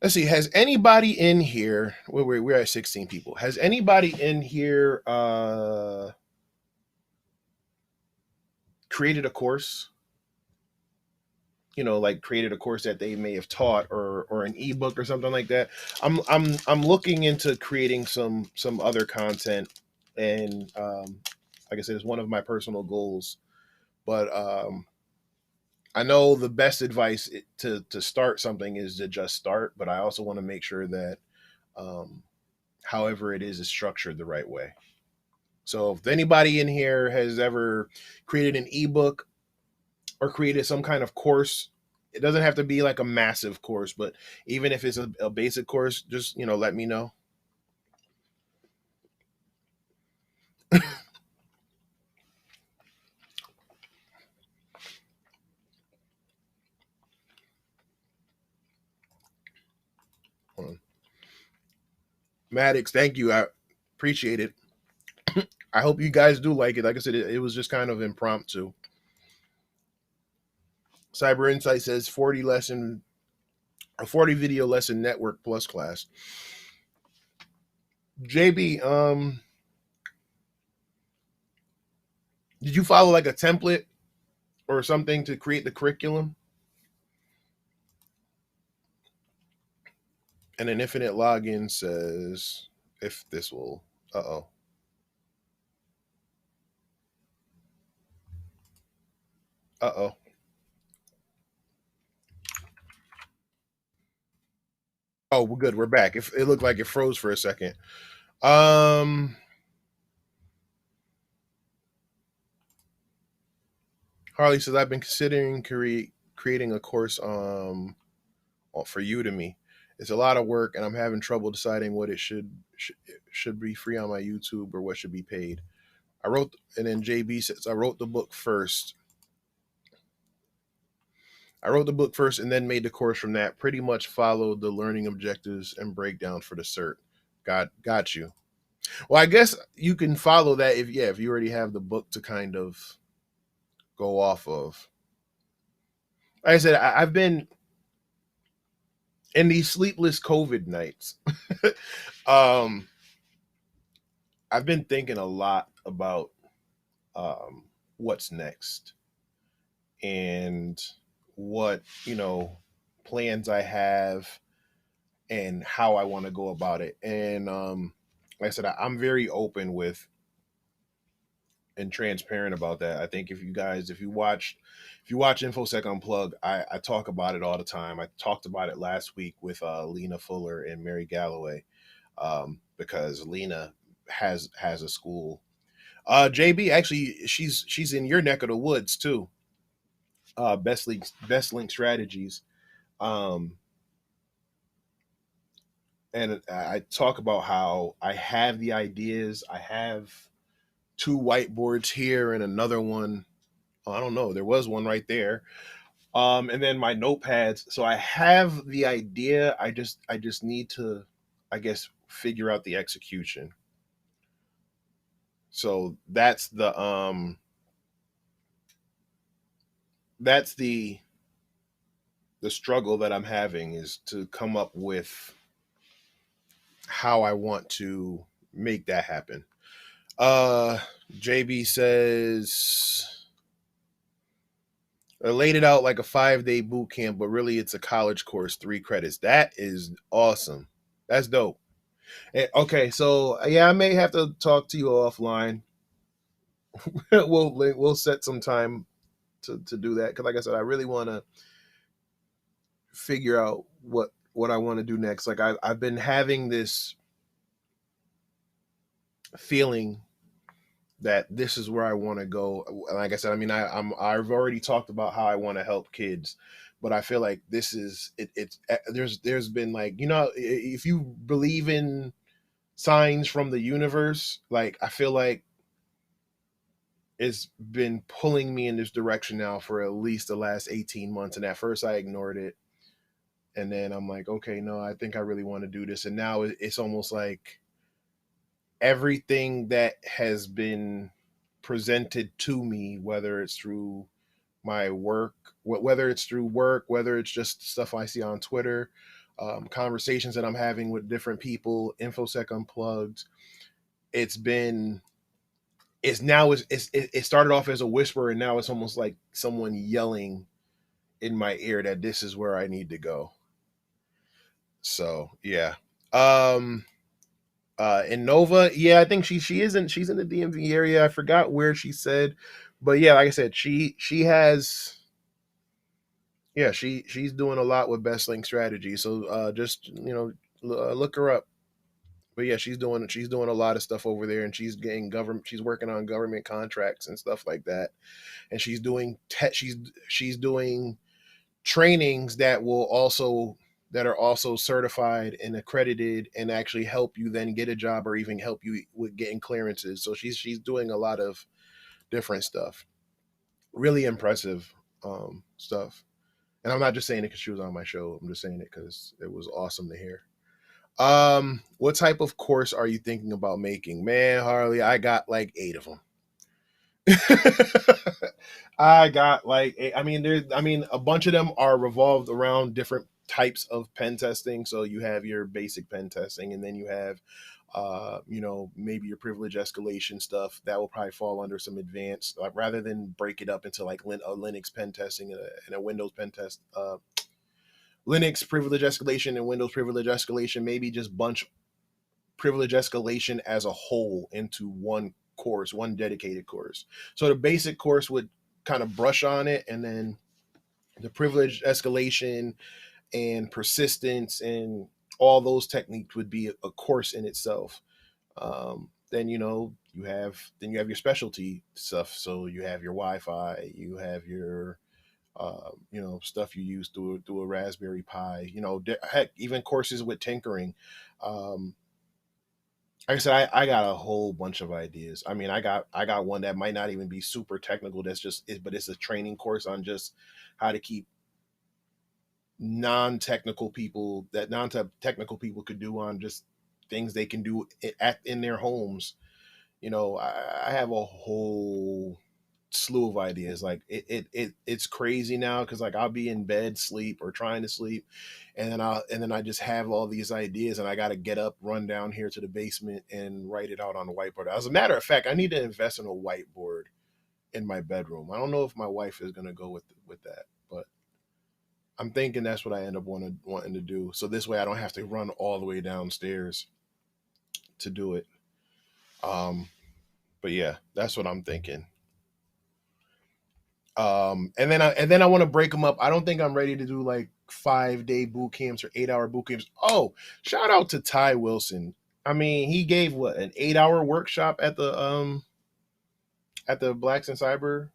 Let's see. Has anybody in here? We're at 16 people. Has anybody in here created a course? Like created a course that they may have taught, or an ebook or something like that. I'm looking into creating some other content, and like I said, it's one of my personal goals. But I know the best advice to start something is to just start, but I also want to make sure that um, however it is structured the right way. So if anybody in here has ever created an ebook or created some kind of course, it doesn't have to be like a massive course, but even if it's a basic course, just let me know. Maddox, thank you. I appreciate it. I hope you guys do like it. Like I said, it was just kind of impromptu. Cyber Insight says 40 video lesson network plus class. JB, did you follow like a template or something to create the curriculum? And an infinite login says if this will. Uh oh. Uh oh. Oh, we're good. We're back. If it looked like it froze for a second. Um, Harley says I've been considering creating a course for Udemy. It's a lot of work, and I'm having trouble deciding what it should be free on my YouTube or what should be paid. And then JB says I wrote the book first. I wrote the book first and then made the course from that. Pretty much followed the learning objectives and breakdown for the cert. Got you. Well, I guess you can follow that if you already have the book to kind of go off of. Like I said, I've been in these sleepless COVID nights. um, I've been thinking a lot about what's next and what plans I have and how I want to go about it. And like I said, I'm very open with and transparent about that. I think if you watch InfoSec Unplugged, I talk about it all the time. I talked about it last week with Lena Fuller and Mary Galloway, because Lena has a school. JB, actually, she's in your neck of the woods too. Best Link Strategies. Um, and I talk about how I have the ideas. I have two whiteboards here and another one. I don't know. There was one right there. And then my notepads. So I have the idea. I just need to, I guess, figure out the execution. So that's the struggle that I'm having, is to come up with how I want to make that happen. Uh JB says I laid it out like a 5-day boot camp, but really it's a college course, 3 credits. That is awesome. That's dope. Okay, so yeah, I may have to talk to you offline. We'll set some time to do that, because like I said, I really want to figure out what I want to do next. Like I've been having this feeling that this is where I want to go. Like I said, I mean, I've already talked about how I want to help kids, but I feel like this is it. There's been, like, if you believe in signs from the universe, like I feel like it's been pulling me in this direction now for at least the last 18 months. And at first I ignored it, and then I'm like, okay, no, I think I really want to do this. And now it's almost like everything that has been presented to me, whether it's through my work, whether it's through work, whether it's just stuff I see on Twitter, conversations that I'm having with different people, InfoSec Unplugged. It's been, it's now, it started off as a whisper, and now it's almost like someone yelling in my ear that this is where I need to go. So yeah. Um, in Nova, yeah, I think she's in the DMV area. I forgot where she said, but yeah, like I said, she has, yeah, she's doing a lot with Best Link Strategy. So just look her up. But yeah, she's doing a lot of stuff over there, and she's getting government. She's working on government contracts and stuff like that, and she's doing trainings that are also certified and accredited, and actually help you then get a job, or even help you with getting clearances. So she's doing a lot of different stuff. Really impressive stuff. And I'm not just saying it because she was on my show. I'm just saying it because it was awesome to hear. What type of course are you thinking about making? Man, Harley, I got like 8 of them. I got like a bunch of them are revolved around different types of pen testing. So you have your basic pen testing, and then you have maybe your privilege escalation stuff that will probably fall under some advanced, like, rather than break it up into like a Linux pen testing and a Windows pen test, Linux privilege escalation and Windows privilege escalation, maybe just bunch privilege escalation as a whole into one course, one dedicated course. So the basic course would kind of brush on it, and then the privilege escalation and persistence and all those techniques would be a course in itself. Then you have your specialty stuff. So you have your Wi-Fi, you have your stuff you use through a Raspberry Pi. Heck, even courses with tinkering. Um, like I said, I got a whole bunch of ideas. I mean, I got one that might not even be super technical. But it's a training course on just how to keep non-technical people could do on just things they can do in their homes. I have a whole slew of ideas. Like it's crazy now, because like I'll be in bed, sleep, or trying to sleep, and then I just have all these ideas, and I got to get up, run down here to the basement, and write it out on the whiteboard. As a matter of fact, I need to invest in a whiteboard in my bedroom. I don't know if my wife is gonna go with that, but I'm thinking that's what I end up wanting to do. So this way I don't have to run all the way downstairs to do it. Um, but yeah, that's what I'm thinking. And then I want to break them up. I don't think I'm ready to do like 5-day boot camps or 8-hour boot camps. Oh, shout out to Ty Wilson. I mean, he gave what, an 8-hour workshop at the Blacks in Cyber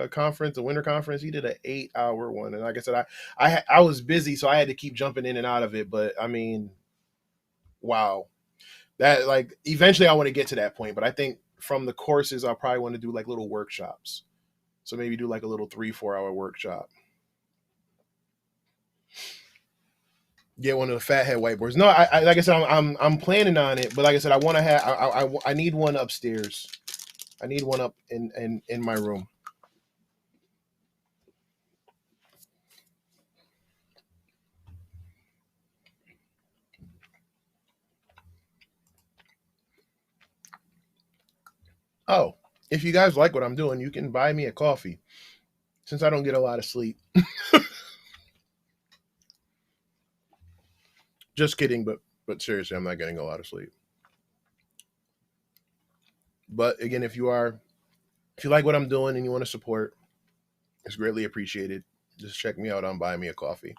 conference, the winter conference. He did an 8-hour one, and like I said, I was busy, so I had to keep jumping in and out of it. But I mean, wow. That like eventually I want to get to that point, but I think from the courses I'll probably want to do like little workshops. So maybe do like a little 3-4 hour workshop. Get one of the fathead whiteboards. No, I like I said, I'm planning on it, but like I said, I want to have I need one upstairs. I need one up in my room. Oh, if you guys like what I'm doing, you can buy me a coffee. Since I don't get a lot of sleep. Just kidding, but seriously, I'm not getting a lot of sleep. But again, if you like what I'm doing and you want to support, it's greatly appreciated. Just check me out on Buy Me a Coffee.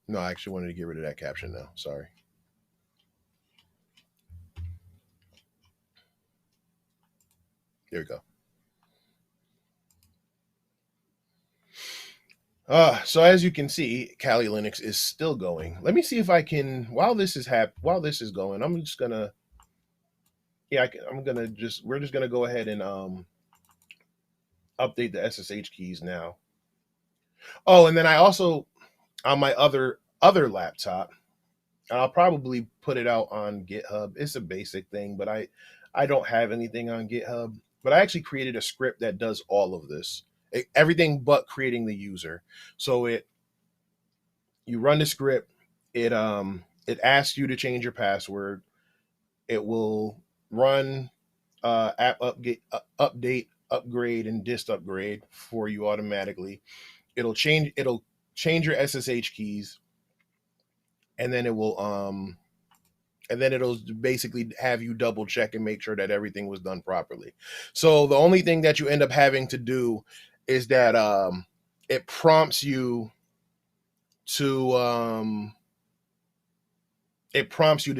No, I actually wanted to get rid of that caption now. Sorry. There we go. So as you can see, Kali Linux is still going. Let me see if I can while this is going. I'm just gonna I'm gonna just we're just gonna go ahead and update the SSH keys now. Oh, and then I also on my other laptop, and I'll probably put it out on GitHub. It's a basic thing, but I don't have anything on GitHub. But I actually created a script that does all of this, everything but creating the user. So you run the script, it asks you to change your password. It will run app update, upgrade, and dist upgrade for you automatically. It'll change your SSH keys, and then it'll basically have you double check and make sure that everything was done properly. So the only thing that you end up having to do is that it prompts you to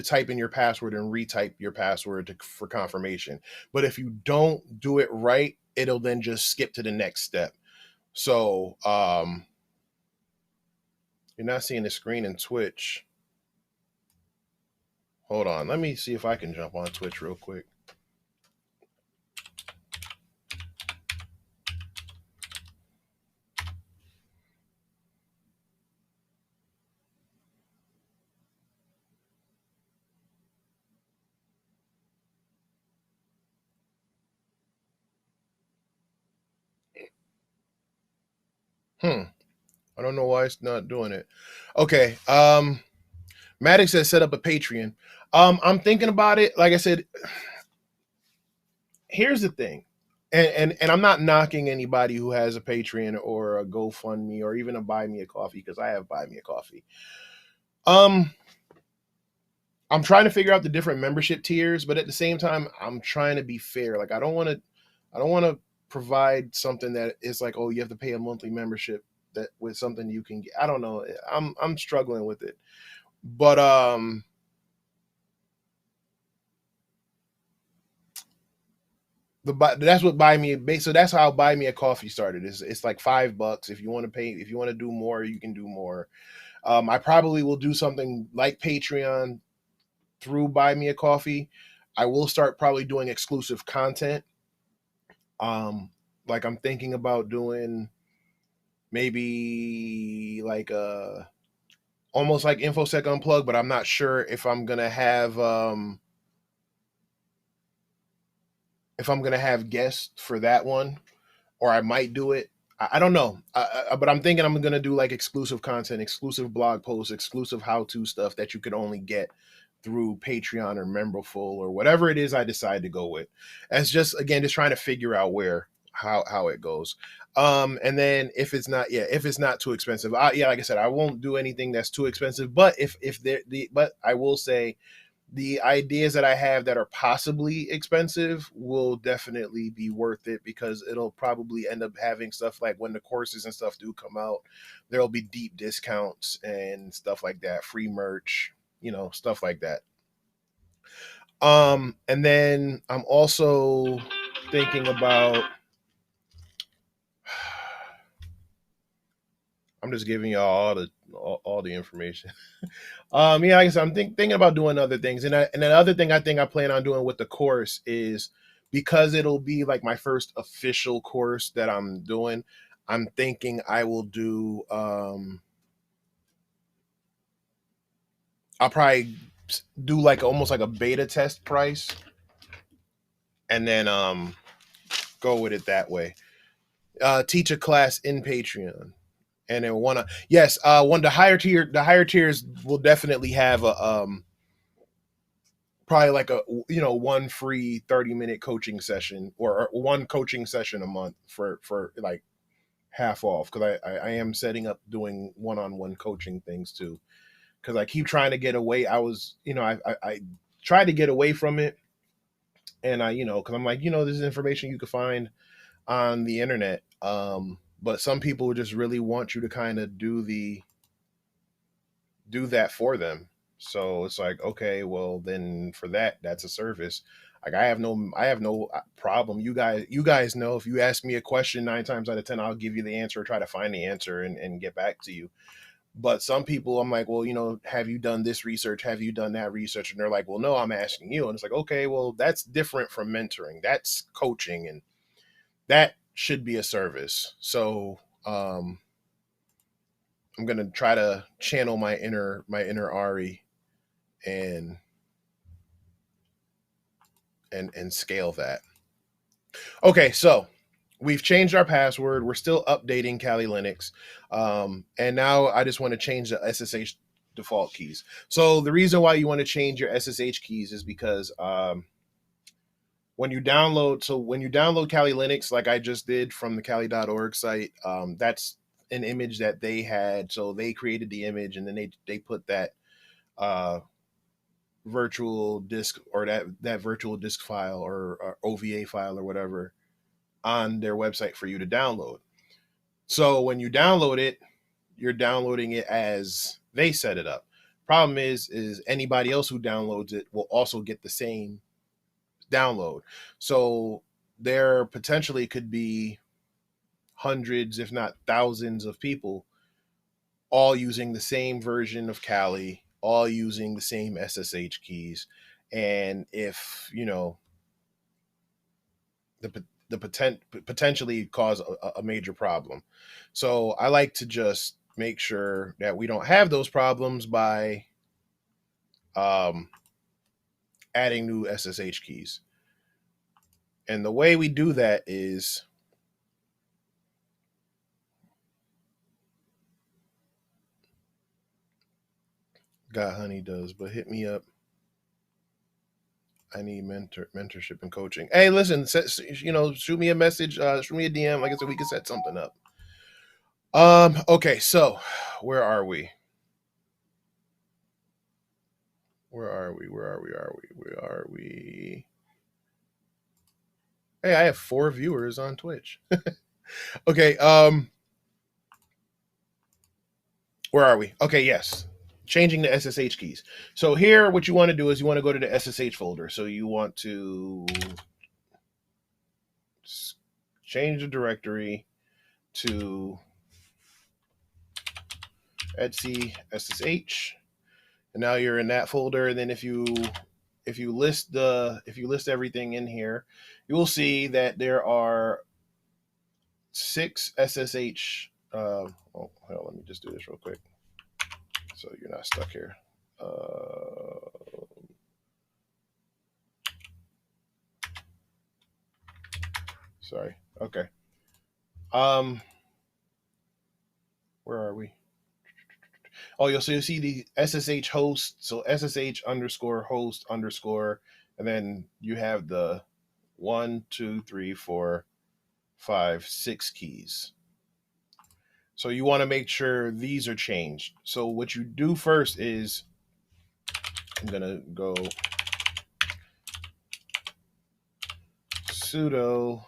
type in your password and retype your password for confirmation. But if you don't do it right, it'll then just skip to the next step. So you're not seeing the screen in Twitch. Hold on, let me see if I can jump on Twitch real quick. I don't know why it's not doing it. Okay. Maddox says set up a Patreon. I'm thinking about it. Like I said, here's the thing. And I'm not knocking anybody who has a Patreon or a GoFundMe or even a Buy Me a Coffee, because I have Buy Me a Coffee. I'm trying to figure out the different membership tiers, but at the same time, I'm trying to be fair. Like I don't want to provide something that is like, oh, you have to pay a monthly membership that with something you can get. I don't know. I'm struggling with it. But that's what Buy Me. So that's how Buy Me a Coffee started. It's like $5 if you want to pay. If you want to do more, you can do more. I probably will do something like Patreon through Buy Me a Coffee. I will start probably doing exclusive content. Like I'm thinking about doing maybe like almost like InfoSec Unplugged, but I'm not sure if I'm gonna have guests for that one, or I might do it. I don't know, but I'm thinking I'm gonna do like exclusive content, exclusive blog posts, exclusive how-to stuff that you could only get through Patreon or Memberful or whatever it is I decide to go with. As just again, just trying to figure out how it goes. And then if it's not too expensive, like I said, I won't do anything that's too expensive. But but I will say the ideas that I have that are possibly expensive will definitely be worth it, because it'll probably end up having stuff like when the courses and stuff do come out, there'll be deep discounts and stuff like that, free merch, stuff like that. And then I'm also thinking about I'm just giving y'all all the information. Yeah, like I said, I'm thinking about doing other things, and the other thing I think I plan on doing with the course is because it'll be like my first official course that I'm doing. I'm thinking I will do. I'll probably do like almost like a beta test price, and then go with it that way. Teach a class in Patreon, and then one the higher tiers will definitely have a probably like a one free 30-minute coaching session or one coaching session a month for like half off, because I am setting up doing one-on-one coaching things too, because I keep trying to get away. I tried to get away from it, and because I'm like, this is information you could find on the internet, but some people just really want you to kind of do that for them. So it's like, okay, well then for that's a service. Like I have no problem. You guys know, if you ask me a question 9 times out of 10, I'll give you the answer or try to find the answer and get back to you. But some people, I'm like, well, have you done this research? Have you done that research? And they're like, well, no, I'm asking you. And it's like, okay, well, that's different from mentoring. That's coaching, and that should be a service. So I'm gonna try to channel my inner Ari and and scale that. Okay, so we've changed our password. We're still updating Kali Linux, and now I just want to change the SSH default keys. So the reason why you want to change your SSH keys is because when you download Kali Linux, like I just did from the Kali.org site, that's an image that they had. So they created the image, and then they put that virtual disk, or that virtual disk file, or OVA file or whatever, on their website for you to download. So when you download it, you're downloading it as they set it up. Problem is anybody else who downloads it will also get the same download. So there potentially could be hundreds, if not thousands, of people all using the same version of Kali, all using the same SSH keys. And if, the potentially cause a major problem. So I like to just make sure that we don't have those problems by um, adding new SSH keys. And the way we do that is God Honey does, but hit me up. I need mentorship and coaching. Hey, listen, shoot me a message, shoot me a DM. Like I said, we can set something up. Okay, so where are we? Where are we? Hey, I have 4 viewers on Twitch. Okay, where are we? Okay, yes. Changing the SSH keys. So here, what you want to do is you want to go to the SSH folder. So you want to change the directory to etc SSH, and now you're in that folder. And then if you list everything in here, you will see that there are 6 SSH. Let me just do this real quick, so you're not stuck here. Sorry. Okay. Where are we? Oh, you'll see the SSH host. So SSH underscore host underscore, and then you have the 1, 2, 3, 4, 5, 6 keys. So you want to make sure these are changed. So what you do first is, I'm gonna go sudo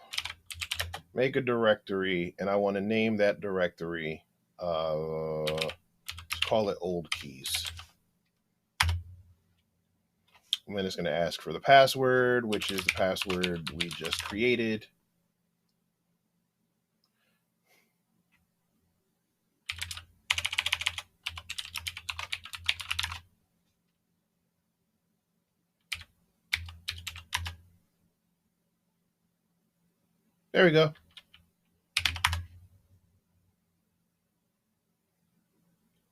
make a directory, and I want to name that directory, let's call it old keys. And then it's going to ask for the password, which is the password we just created. There we go.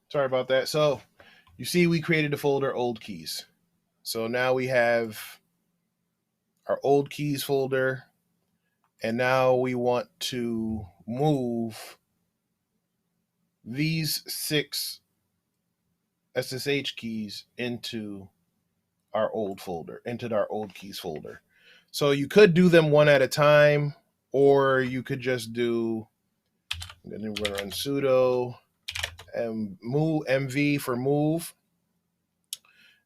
Sorry about that. So you see we created the folder old keys. So now we have our old keys folder, and now we want to move these 6 SSH keys into our old folder, into our old keys folder. So you could do them one at a time, or you could just do, I'm going to run sudo move mv for move,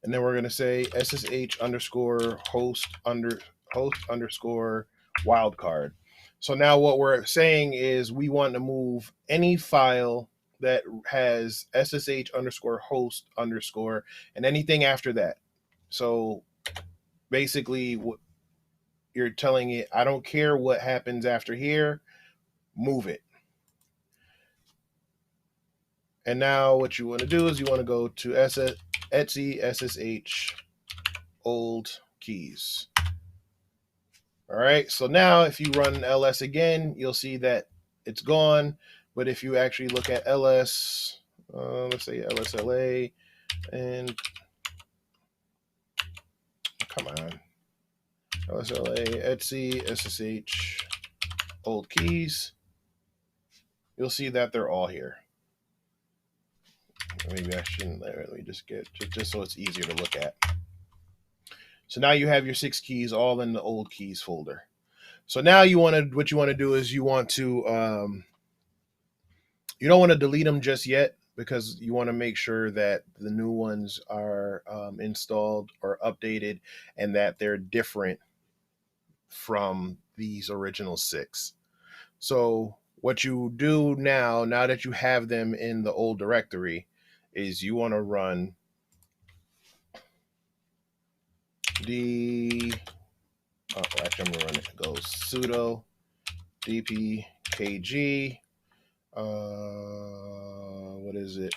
and then we're going to say ssh underscore host underscore wildcard. So now what we're saying is we want to move any file that has ssh underscore host underscore and anything after that. So basically, you're telling it, I don't care what happens after here, move it. And now what you want to do is you want to go to etc ssh old keys. All right, so now if you run ls again, you'll see that it's gone. But if you actually look at ls, let's say lsla, and come on, lsla etc ssh old keys, you'll see that they're all here. Maybe I shouldn't. Let me just get just so it's easier to look at. So now you have your 6 keys all in the old keys folder. So now what you want to do is you want to you don't want to delete them just yet, because you want to make sure that the new ones are installed or updated and that they're different from these original 6. So what you do now that you have them in the old directory, is you want to run actually I'm gonna run it. Go sudo dpkg what is it?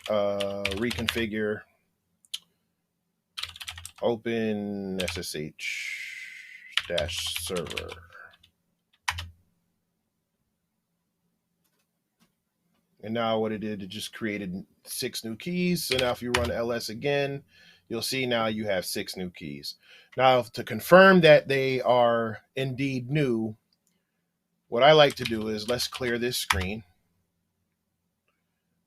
Reconfigure open ssh -server. And now what it did, it just created 6 new keys. So now if you run ls again, you'll see now you have 6 new keys. Now to confirm that they are indeed new, what I like to do is let's clear this screen.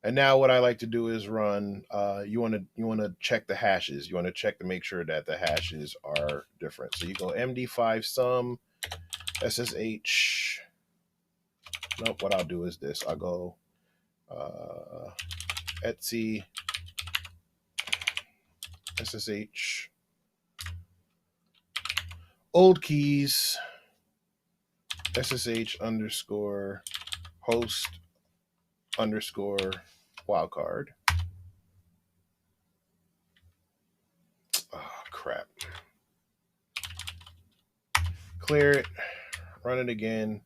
And now what I like to do is run, you want to check the hashes. You want to check to make sure that the hashes are different. So you go md5 sum ssh. Nope, what I'll do is this. I'll go etc ssh old keys ssh underscore host underscore wildcard. Oh, crap. Clear it, run it again,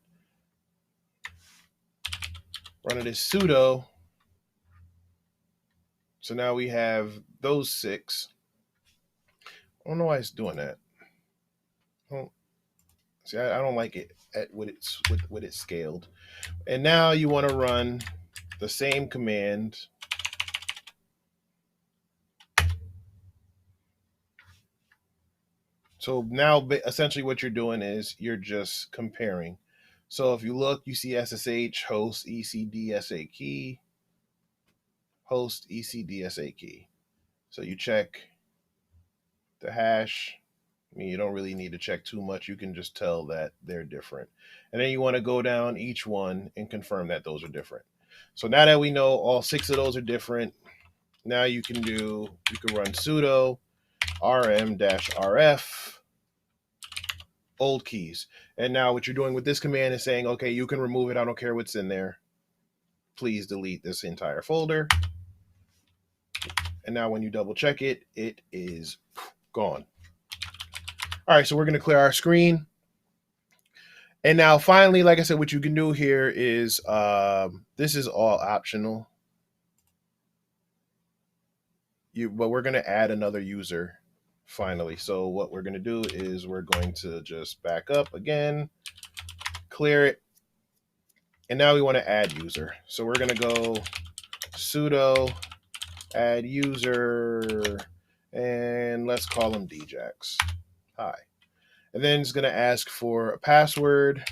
run it as sudo. So now we have those 6. I don't know why it's doing that. See, I don't like it with it scaled. And now you want to run the same command. So now essentially what you're doing is you're just comparing. So if you look, you see SSH host ECDSA key, host ECDSA key. So you check the hash. I mean, you don't really need to check too much. You can just tell that they're different. And then you want to go down each one and confirm that those are different. So now that we know all 6 of those are different, now you can run sudo rm-rf old keys. And now what you're doing with this command is saying, okay, you can remove it. I don't care what's in there. Please delete this entire folder. And now when you double check it, it is gone. All right, so we're going to clear our screen. And now finally, like I said, what you can do here is, this is all optional. But we're going to add another user finally. So what we're going to do is we're going to just back up again, clear it, And now we want to add user. So we're going to go sudo add user, and let's call him Djax. Hi. And then it's going to ask for a password.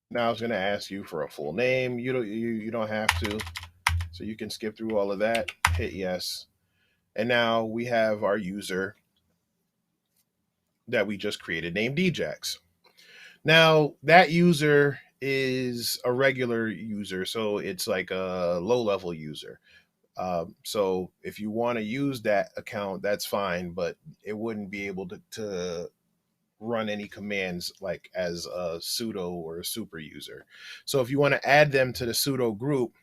Now it's going to ask you for a full name. You don't have to, so you can skip through all of that. Hit yes, and now we have our user that we just created named Djax. Now that user is a regular user, so it's like a low-level user. So if you want to use that account, that's fine, but it wouldn't be able to run any commands like as a sudo or a super user. So if you want to add them to the sudo group,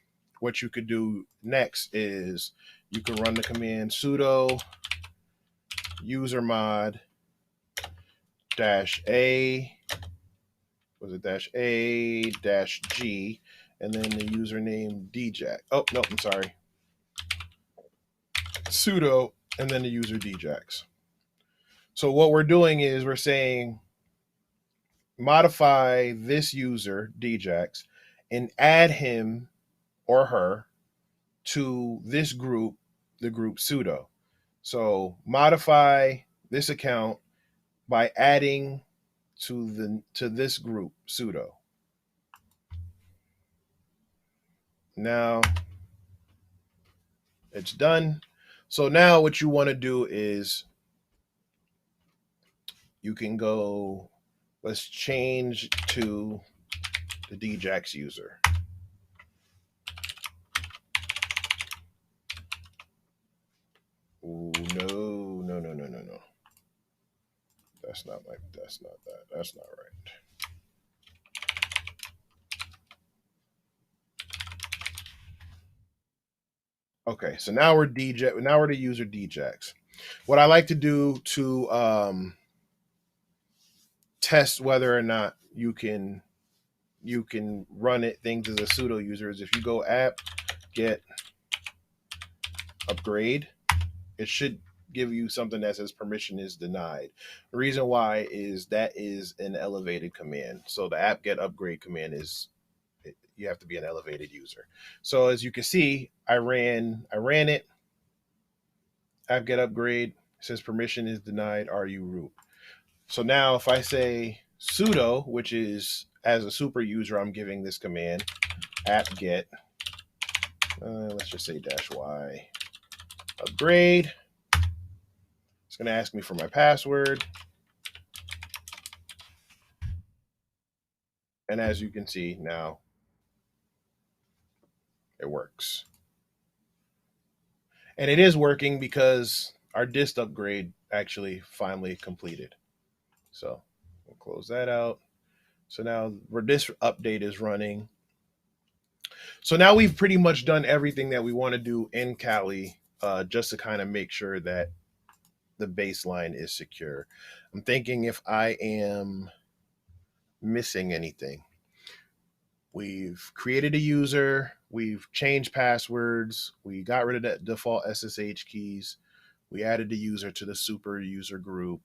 what you could do next is you can run the command sudo user mod dash a, was it dash a dash g, and then the username Djax. Oh no, I'm sorry. Sudo and then the user Djax. So what we're doing is we're saying modify this user Djax and add him or her to this group, the group sudo. So modify this account by adding to this group sudo. Now it's done. So now what you want to do is you can go, let's change to the Djax user. Ooh, no. That's not like, that's not that. That's not right. Okay, so now we're Djax. Now we're the user Djax. What I like to do to test whether or not you can run it things as a sudo user is if you go app get upgrade, it should give you something that says permission is denied. The reason why is that is an elevated command. So the app get upgrade command is, you have to be an elevated user. So as you can see, I ran it. App get upgrade says permission is denied. Are you root? So now if I say sudo, which is as a super user, I'm giving this command app get, let's just say dash y upgrade. It's going to ask me for my password. And as you can see now, it works. And it is working because our dist upgrade actually finally completed. So we'll close that out. So now this update is running. So now we've pretty much done everything that we want to do in Kali, just to kind of make sure that the baseline is secure. I'm thinking if I am missing anything. We've created a user, we've changed passwords, we got rid of the default SSH keys, we added the user to the super user group.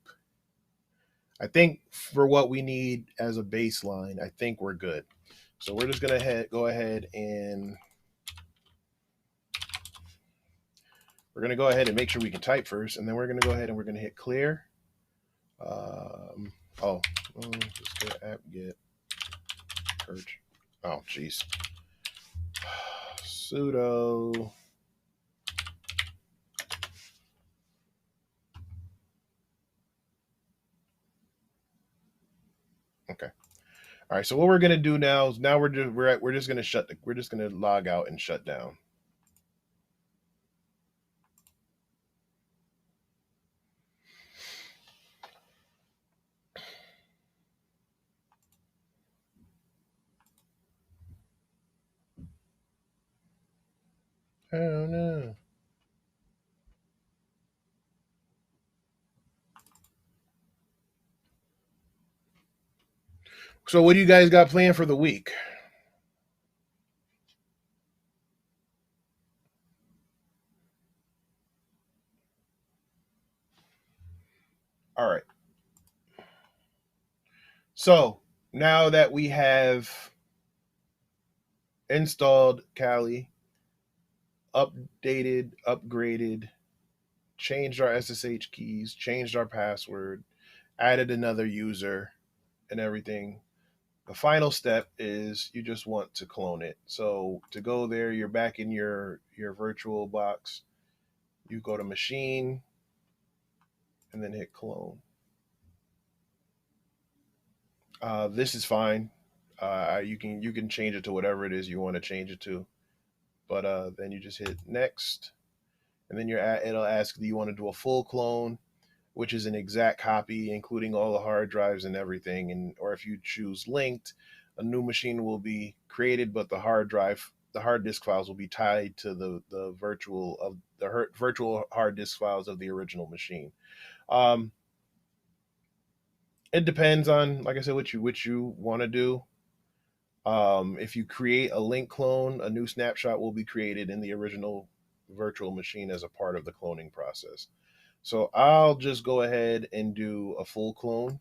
I think for what we need as a baseline, I think we're good. So we're just gonna go ahead and we're gonna go ahead and make sure we can type first, and then we're gonna go ahead and we're gonna hit clear. Just get app get purge. Oh, jeez. Sudo. Okay. All right. So what we're gonna do now is now we're just gonna we're just gonna log out and shut down. Oh no. So what do you guys got planned for the week? All right. So now that we have installed Kali, updated, upgraded, changed our SSH keys, changed our password, added another user, and everything. The final step is you just want to clone it. So to go there, you're back in your VirtualBox. You go to machine and then hit clone. This is fine. You can change it to whatever it is you want to change it to. But then you just hit next, and then it'll ask, do you want to do a full clone, which is an exact copy, including all the hard drives and everything. And or if you choose linked, a new machine will be created, but the hard disk files will be tied to the virtual hard disk files of the original machine. Um, it depends on, like I said, what you want to do. If you create a link clone, a new snapshot will be created in the original virtual machine as a part of the cloning process. So I'll just go ahead and do a full clone.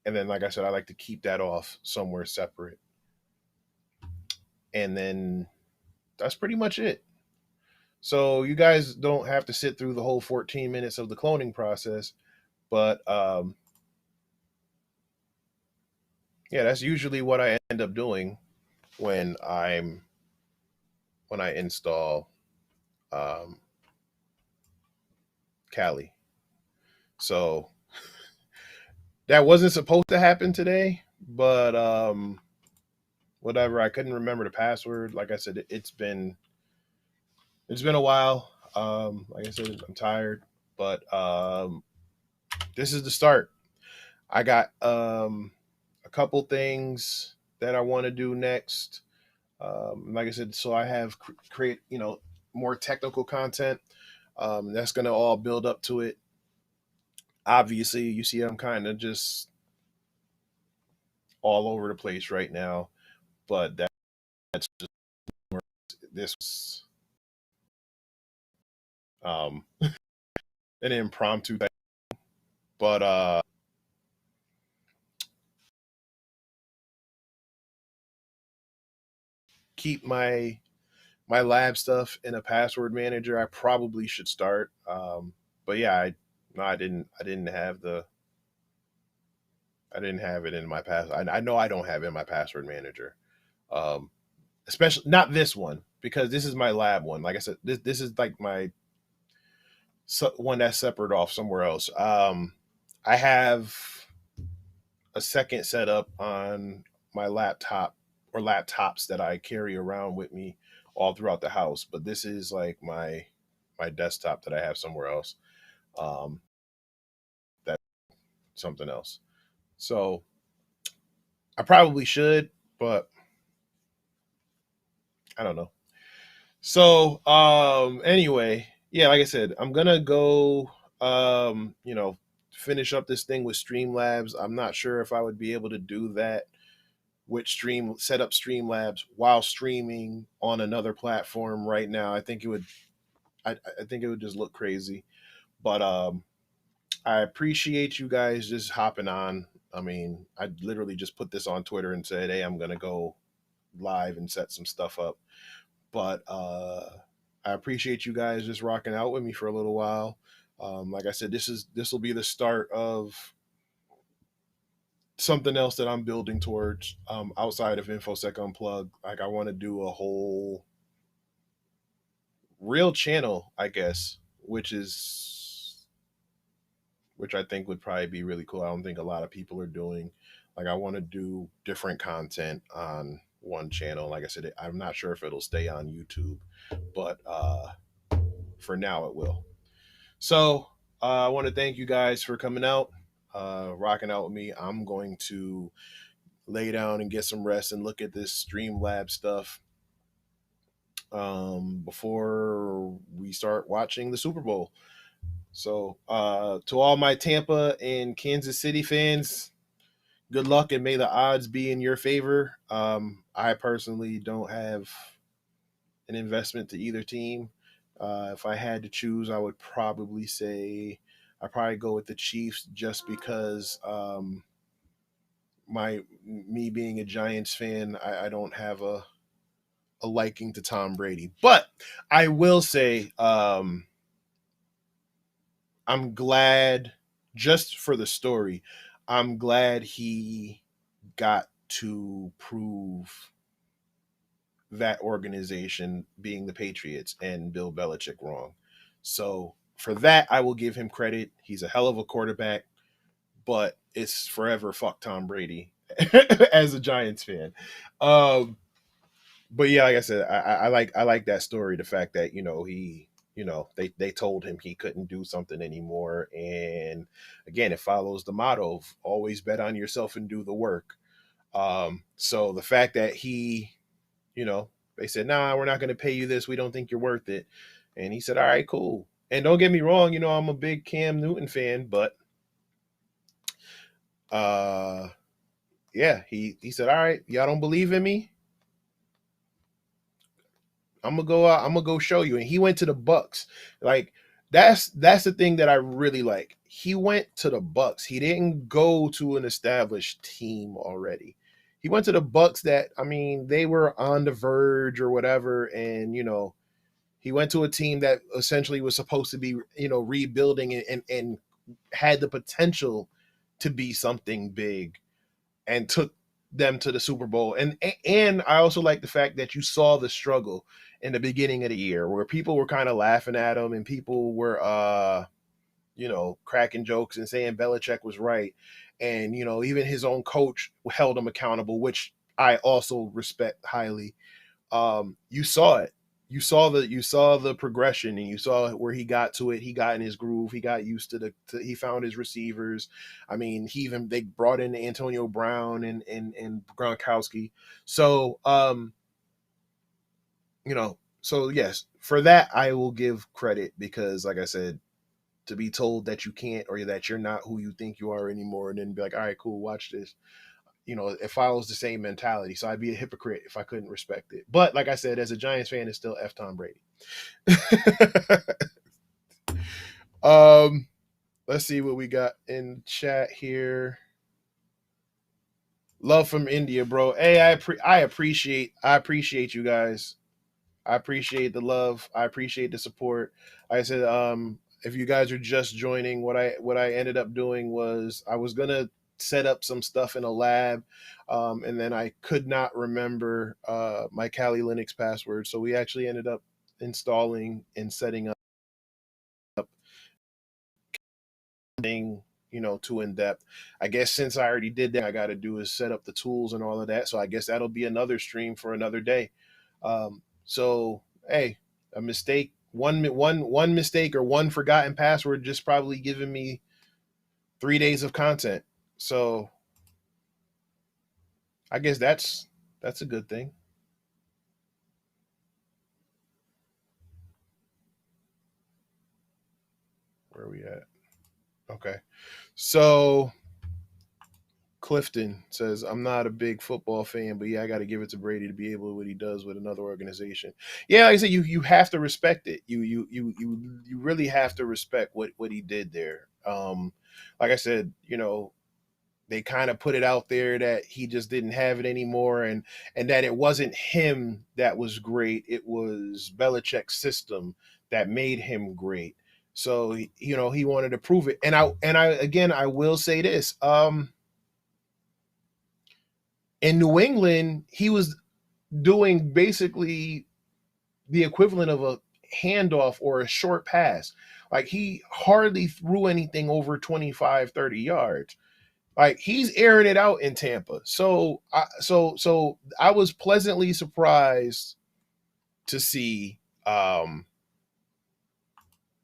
And then, like I said, I like to keep that off somewhere separate. And then that's pretty much it. So you guys don't have to sit through the whole 14 minutes of the cloning process. But yeah, that's usually what I end up doing when I install um, Kali. So that wasn't supposed to happen today, but whatever. I couldn't remember the password. Like I said, it's been a while. Like I said, I'm tired, but this is the start. I got a couple things that I want to do next. Like I said, so I have create more technical content. That's going to all build up to it. Obviously, you see, I'm kind of just all over the place right now, but that's just this an impromptu thing. But keep my lab stuff in a password manager. I probably should start. But yeah, no, I didn't have it in my pass. I know I don't have it in my password manager. Um, Especially not this one because this is my lab one. Like I said, this is like my one that's separate off somewhere else. I have a second setup on my laptop or laptops that I carry around with me all throughout the house, but this is like my desktop that I have somewhere else. Um, that's something else. So I probably should, but I don't know. So anyway, yeah, like I said, I'm gonna go finish up this thing with Streamlabs. I'm not sure if I would be able to do that with set up Streamlabs while streaming on another platform right now. I think it would just look crazy. But I appreciate you guys just hopping on. I mean, I literally just put this on Twitter and said, "Hey, I'm gonna go live and set some stuff up." But I appreciate you guys just rocking out with me for a little while. Like I said, this will be the start of something else that I'm building towards outside of InfoSec Unplugged. Like I want to do a whole real channel, I guess, which I think would probably be really cool. I don't think a lot of people are doing. Like I want to do different content on one channel. Like I said, I'm not sure if it'll stay on YouTube, but for now it will. So I want to thank you guys for coming out, rocking out with me. I'm going to lay down and get some rest and look at this Streamlab stuff before we start watching the Super Bowl. So to all my Tampa and Kansas City fans, good luck and may the odds be in your favor. I personally don't have an investment to either team. If I had to choose, I would probably say I probably go with the Chiefs just because me being a Giants fan, I don't have a liking to Tom Brady. But I will say, I'm glad, just for the story, I'm glad he got to prove that organization, being the Patriots and Bill Belichick, wrong. So for that, I will give him credit. He's a hell of a quarterback, but it's forever fuck Tom Brady as a Giants fan. Um, but yeah, like I said, I like that story. The fact that he they told him he couldn't do something anymore, and again, it follows the motto of always bet on yourself and do the work. So the fact that you know, they said, nah, we're not going to pay you this. We don't think you're worth it. And he said, all right, cool. And don't get me wrong, I'm a big Cam Newton fan, but uh, yeah, he said, all right, y'all don't believe in me. I'm gonna go out. I'm gonna go show you. And he went to the Bucks. Like that's the thing that I really like. He went to the Bucks. He didn't go to an established team already. He went to the Bucks that, I mean, they were on the verge or whatever, and he went to a team that essentially was supposed to be rebuilding and had the potential to be something big, and took them to the Super Bowl. And I also like the fact that you saw the struggle in the beginning of the year where people were kind of laughing at him and people were cracking jokes and saying Belichick was right. And even his own coach held him accountable, which I also respect highly. You saw it. You saw the progression, and you saw where he got to it. He got in his groove. He got used he found his receivers. I mean, they brought in Antonio Brown and Gronkowski. So so yes, for that I will give credit, because like I said, to be told that you can't, or that you're not who you think you are anymore, and then be like, all right, cool, watch this. It follows the same mentality. So I'd be a hypocrite if I couldn't respect it. But like I said, as a Giants fan, it's still F Tom Brady. um, let's see what we got in chat here. Love from India, bro. Hey, I appreciate you guys. I appreciate the love. I appreciate the support. Like I said, if you guys are just joining, what I ended up doing was I was gonna set up some stuff in a lab, and then I could not remember my Kali Linux password, so we actually ended up installing and setting up thing, too in depth. I guess since I already did that, I got to do is set up the tools and all of that. So I guess that'll be another stream for another day. So hey, a mistake, one mistake or one forgotten password just probably giving me 3 days of content. So I guess that's a good thing. Where are we at? Okay. So Clifton says, I'm not a big football fan, but yeah, I got to give it to Brady to be able to what he does with another organization. Yeah, like I said, you have to respect it. You really have to respect what he did there. Like I said, they kind of put it out there that he just didn't have it anymore, and that it wasn't him that was great. It was Belichick's system that made him great. So he wanted to prove it. And I again, I will say this. In New England, he was doing basically the equivalent of a handoff or a short pass. Like, he hardly threw anything over 25, 30 yards. Like, he's airing it out in Tampa. So I was pleasantly surprised to see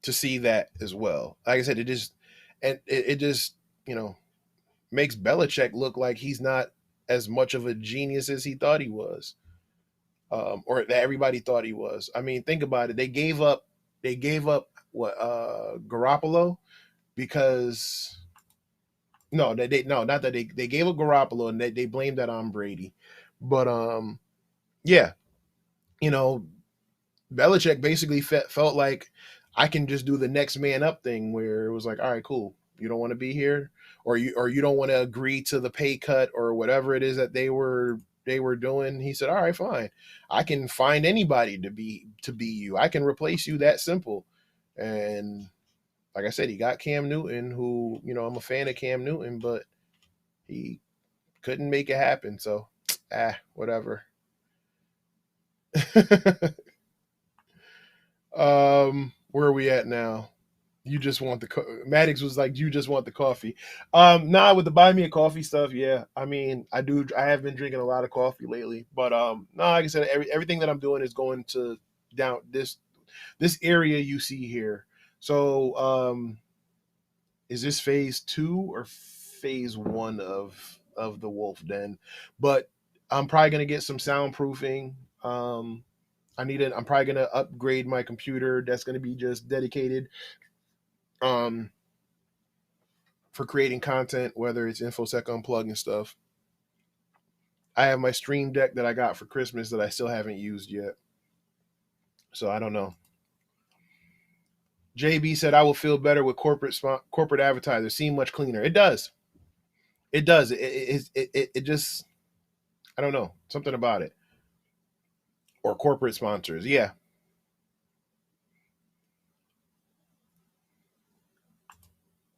that as well. Like I said, it just, makes Belichick look like he's not as much of a genius as he thought he was, or that everybody thought he was. I mean, think about it. They gave up what, Garoppolo, because no, no, not that they gave up Garoppolo, and they blamed that on Brady, but yeah, you know, Belichick basically felt like, I can just do the next man up thing where it was like, all right, cool. You don't want to be here, or you don't want to agree to the pay cut or whatever it is that they were doing. He said, all right, fine. I can find anybody to be you. I can replace you, that simple. And like I said, he got Cam Newton, who, I'm a fan of Cam Newton, but he couldn't make it happen. So, whatever. Where are we at now? You just want Maddox was like, you just want the coffee. Nah, with the buy me a coffee stuff, yeah. I mean, I have been drinking a lot of coffee lately, but no, like I said, everything that I'm doing is going to down this area you see here. So, is this phase 2 or phase 1 of the Wolf Den? But I'm probably gonna get some soundproofing. I'm probably gonna upgrade my computer. That's gonna be just dedicated um for creating content, whether it's InfoSec Unplugged and stuff. I have my Stream Deck that I got for Christmas that I still haven't used yet. So I don't know. JB said I will feel better with corporate advertisers. Seem much cleaner. It does. It does. It just, I don't know, something about it. Or corporate sponsors. Yeah.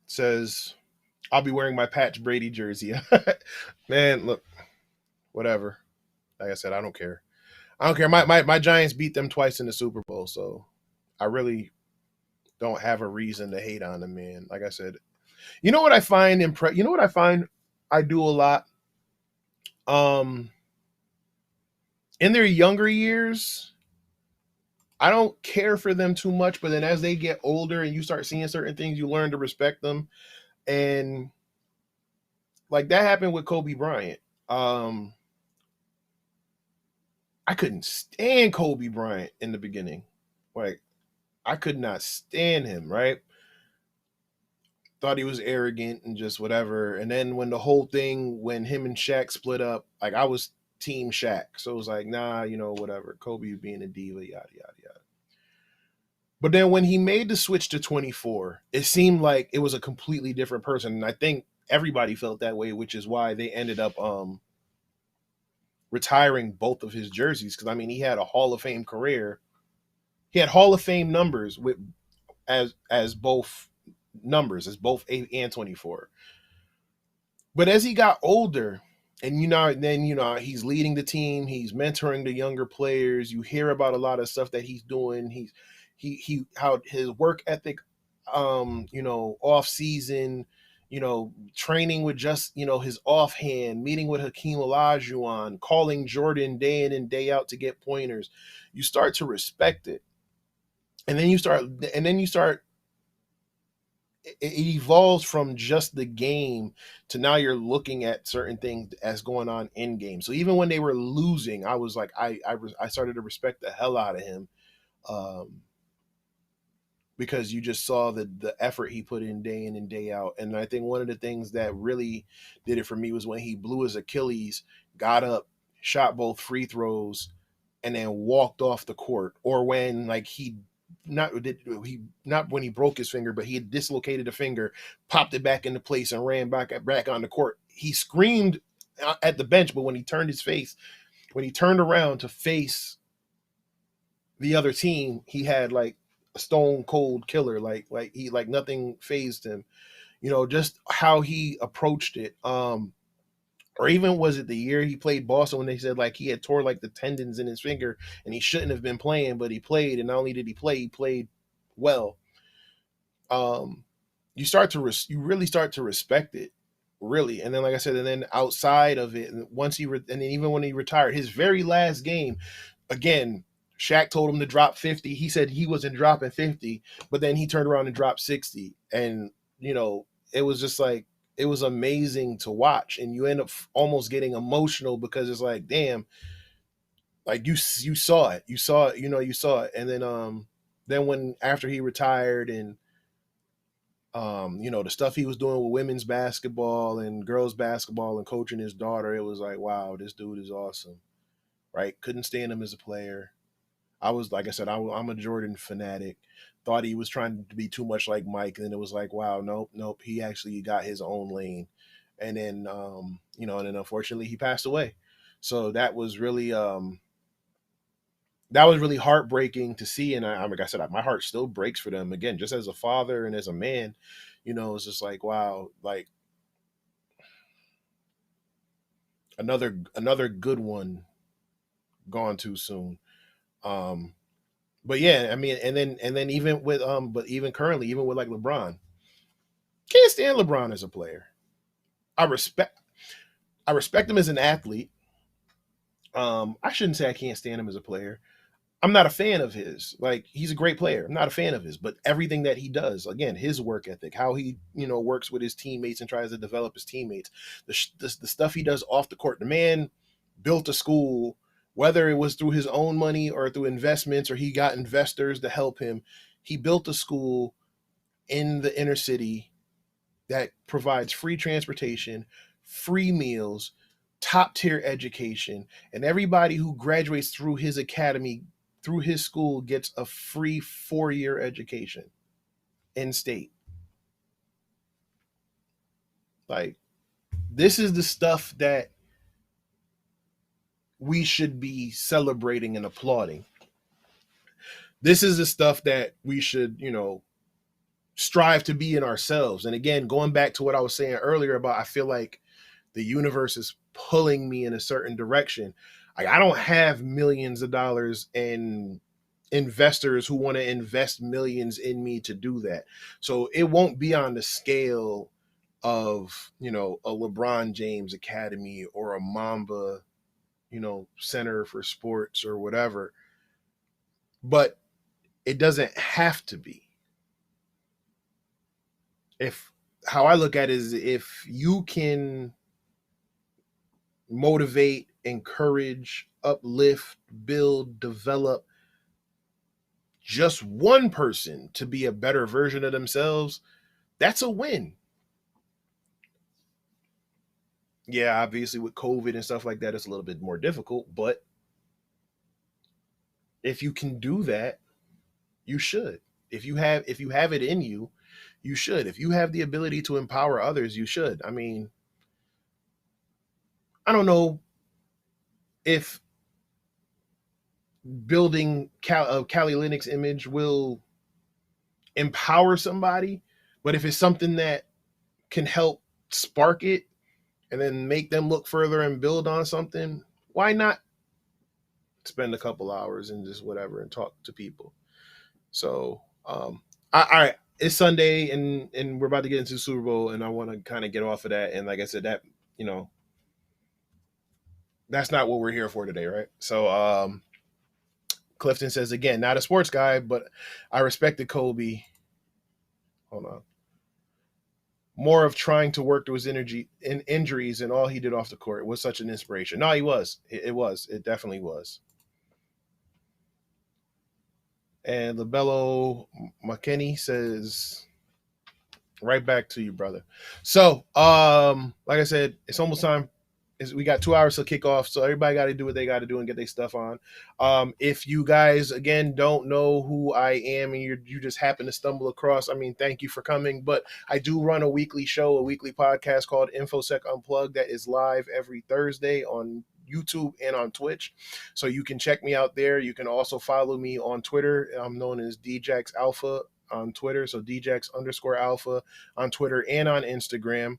Says I'll be wearing my Patch Brady jersey. Man, look, whatever. Like I said, I don't care. I don't care. My Giants beat them twice in the Super Bowl, so I really don't have a reason to hate on them, man. Like I said, you know what I find you know what I find I do a lot? In their younger years, I don't care for them too much, but then as they get older and you start seeing certain things, you learn to respect them. And like that happened with Kobe Bryant. I couldn't stand Kobe Bryant in the beginning. Like I could not stand him, right? Thought he was arrogant and just whatever. And then when the whole thing, when him and Shaq split up, like I was team Shaq. So it was like, nah, whatever. Kobe being a diva, yada, yada, yada. But then when he made the switch to 24, it seemed like it was a completely different person. And I think everybody felt that way, which is why they ended up retiring both of his jerseys. Because I mean, he had a Hall of Fame career. He had Hall of Fame numbers with as both numbers, as both 8 and 24. But as he got older, and then he's leading the team, he's mentoring the younger players. You hear about a lot of stuff that he's doing. He how his work ethic, off season, training with just his offhand, meeting with Hakeem Olajuwon, calling Jordan day in and day out to get pointers. You start to respect it, and then you start it evolves from just the game to now you're looking at certain things as going on in game. So even when they were losing, I was like, I started to respect the hell out of him, because you just saw the effort he put in and day out. And I think one of the things that really did it for me was when he blew his Achilles, got up, shot both free throws, and then walked off the court. Or when like not when he broke his finger, but he had dislocated a finger, popped it back into place, and ran back on the court. He screamed at the bench, but when he turned around to face the other team, he had like a stone cold killer, like nothing phased him. Just how he approached it. Or even was it the year he played Boston when they said like he had tore like the tendons in his finger and he shouldn't have been playing, but he played, and not only did he play, he played well. Um, you really start to respect it, really. And then like I said, and then outside of it, and and then even when he retired, his very last game, again, Shaq told him to drop 50. He said he wasn't dropping 50, but then he turned around and dropped 60, and it was just like it was amazing to watch, and you end up almost getting emotional because it's like, damn, like you saw it, you saw it, and then when after he retired and the stuff he was doing with women's basketball and girls basketball and coaching his daughter, it was like, wow, this dude is awesome, right? Couldn't stand him as a player. I was, like I said, I'm a Jordan fanatic, thought he was trying to be too much like Mike, and then it was like, wow, nope, he actually got his own lane, and then and then unfortunately he passed away. So that was really heartbreaking to see, and like I said, my heart still breaks for them again, just as a father and as a man. It's just like, wow, like another good one gone too soon. Um, but yeah, I mean, and then even with but even currently, even with like LeBron, can't stand LeBron as a player. I respect I respect him as an athlete. I shouldn't say I can't stand him as a player. I'm not a fan of his. Like, he's a great player. I'm not a fan of his, but everything that he does, again, his work ethic, how he works with his teammates and tries to develop his teammates, the stuff he does off the court. The man built a school, whether it was through his own money or through investments or he got investors to help him. He built a school in the inner city that provides free transportation, free meals, top tier education, and everybody who graduates through his academy, through his school, gets a free 4-year education in state. Like, this is the stuff that we should be celebrating and applauding. This is the stuff that we should, strive to be in ourselves. And again, going back to what I was saying earlier about, I feel like the universe is pulling me in a certain direction. Like, I don't have millions of dollars and investors who want to invest millions in me to do that. So it won't be on the scale of, a LeBron James Academy or a Mamba, Center for Sports or whatever. But it doesn't have to be. If How I look at it is, if you can motivate, encourage, uplift, build, develop just one person to be a better version of themselves, that's a win. Yeah, obviously with COVID and stuff like that, it's a little bit more difficult, but if you can do that, you should. If you have it in you, you should. If you have the ability to empower others, you should. I mean, I don't know if building Kali Linux image will empower somebody, but if it's something that can help spark it and then make them look further and build on something, why not spend a couple hours and just whatever and talk to people? So, all right, it's Sunday and we're about to get into the Super Bowl, and I want to kind of get off of that. And like I said, that that's not what we're here for today, right? So, Clifton says again, not a sports guy, but I respected Kobe. Hold on. More of trying to work through his energy in injuries and all he did off the court. It was such an inspiration. No, he was. It was. It definitely was. And LaBello McKinney says, right back to you, brother. So, like I said, it's almost time. We got 2 hours to kick off, so everybody got to do what they got to do and get their stuff on. If you guys again don't know who I am and you just happen to stumble across, I mean, thank you for coming. But I do run a weekly show, a weekly podcast called InfoSec Unplugged that is live every Thursday on YouTube and on Twitch, so you can check me out there. You can also follow me on Twitter. I'm known as DJax Alpha on Twitter, so DJax_Alpha on Twitter and on Instagram.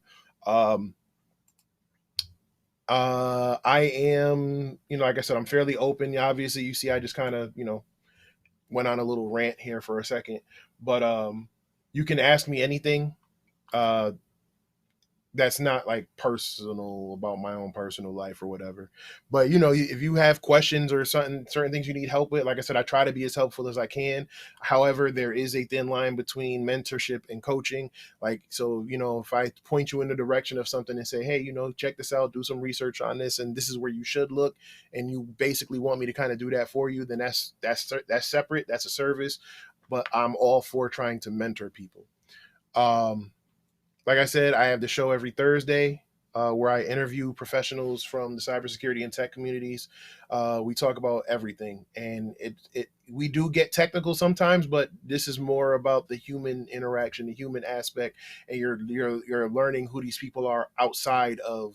I am, like I said, I'm fairly open. Obviously, you see, I just kind of, went on a little rant here for a second, but you can ask me anything. That's not like personal about my own personal life or whatever. But if you have questions or certain things you need help with, like I said, I try to be as helpful as I can. However, there is a thin line between mentorship and coaching. Like, so, if I point you in the direction of something and say, hey, check this out, do some research on this, and this is where you should look, and you basically want me to kind of do that for you, then that's separate. That's a service. But I'm all for trying to mentor people. Like I said, I have the show every Thursday. where I interview professionals from the cybersecurity and tech communities. We talk about everything, and we do get technical sometimes, but this is more about the human interaction, the human aspect, and you're learning who these people are outside of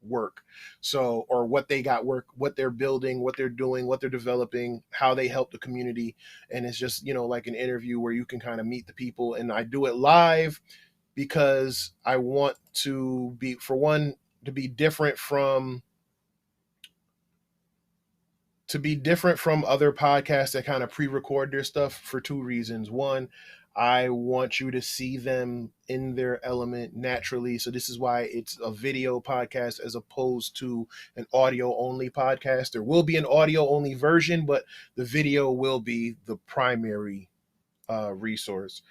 work. So, or what they got work, what they're building, what they're doing, what they're developing, how they help the community. And it's just, like an interview where you can kind of meet the people. And I do it live because I want to be, for one, to be different from other podcasts that kind of pre-record their stuff, for two reasons. One, I want you to see them in their element naturally. So this is why it's a video podcast as opposed to an audio only podcast. There will be an audio only version, but the video will be the primary resource.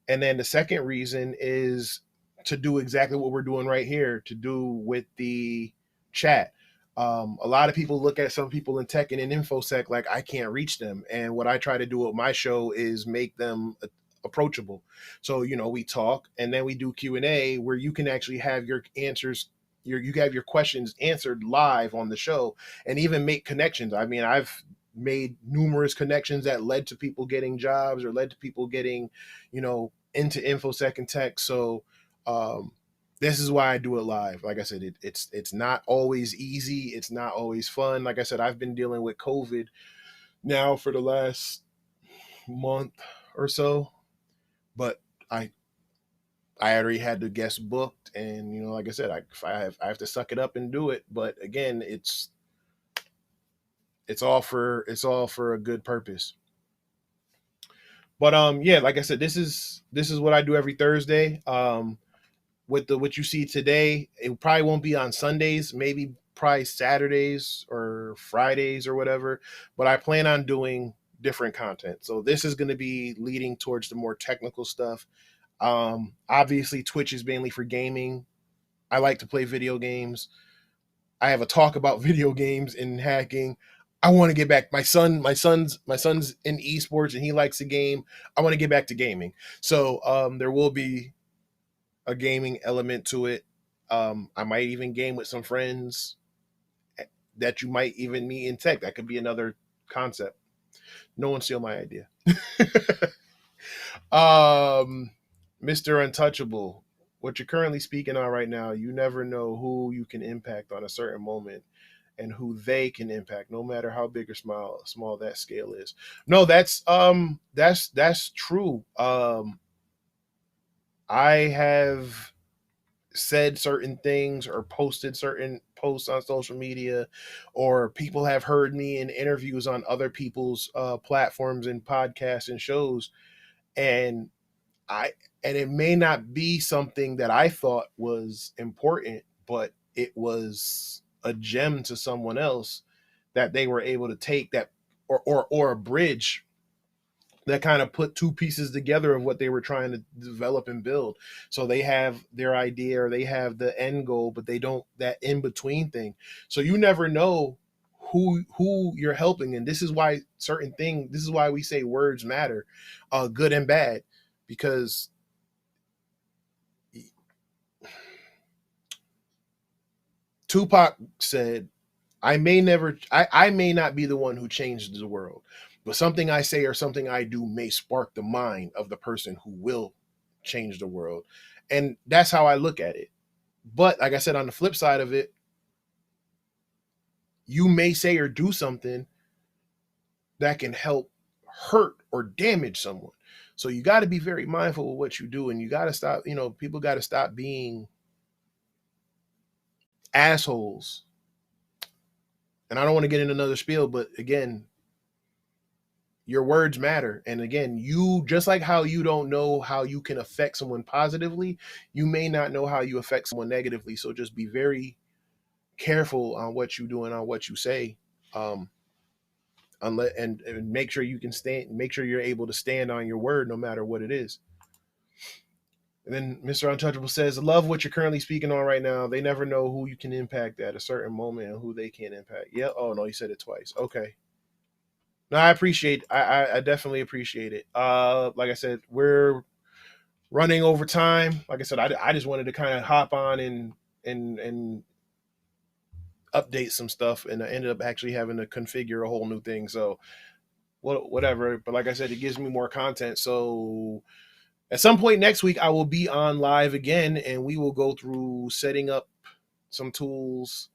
And then the second reason is to do exactly what we're doing right here, to do with the chat. A lot of people look at some people in tech and in infosec like I can't reach them. And what I try to do with my show is make them approachable. So, we talk and then we do Q&A where you can actually have your answers, you have your questions answered live on the show, and even make connections. I mean, I've made numerous connections that led to people getting jobs or led to people getting, into infosec and tech. So this is why I do it live. Like I said, it's not always easy. It's not always fun. Like I said, I've been dealing with COVID now for the last month or so, but I already had the guest booked, and like I said, I have to suck it up and do it. But again, it's all for a good purpose. But yeah, like I said, this is what I do every Thursday. With what you see today, it probably won't be on Sundays, maybe probably Saturdays or Fridays or whatever, but I plan on doing different content. So this is going to be leading towards the more technical stuff. Obviously Twitch is mainly for gaming. I like to play video games. I have a talk about video games and hacking. I want to get back. My son's in esports and he likes the game. I want to get back to gaming. So there will be a gaming element to it. I might even game with some friends that you might even meet in tech. That could be another concept. No one steal my idea. Mr. Untouchable, what you're currently speaking on right now, you never know who you can impact on a certain moment and who they can impact, no matter how big or small that scale is. No, that's true. I have said certain things or posted certain posts on social media, or people have heard me in interviews on other people's platforms and podcasts and shows, and it may not be something that I thought was important, but it was a gem to someone else that they were able to take that, or a bridge that kind of put two pieces together of what they were trying to develop and build. So they have their idea or they have the end goal, but they don't that in between thing. So you never know who you're helping, and this is why we say words matter, good and bad, because Tupac said, I may not be the one who changes the world, but something I say or something I do may spark the mind of the person who will change the world. And that's how I look at it. But like I said, on the flip side of it, you may say or do something that can help hurt or damage someone. So you got to be very mindful of what you do, and you got to stop, people got to stop being assholes. And I don't want to get in another spiel, but again, your words matter. And again, you, just like how you don't know how you can affect someone positively, you may not know how you affect someone negatively. So just be very careful on what you do and on what you say. And make sure you can make sure you're able to stand on your word no matter what it is. And then Mr. Untouchable says, I love what you're currently speaking on right now. They never know who you can impact at a certain moment and who they can't impact. Yeah. Oh no, you said it twice. Okay. No, I appreciate. I definitely appreciate it. Like I said, we're running over time. Like I said, I just wanted to kind of hop on and and update some stuff, and I ended up actually having to configure a whole new thing. So whatever. But like I said, it gives me more content. So at some point next week, I will be on live again, and we will go through setting up some tools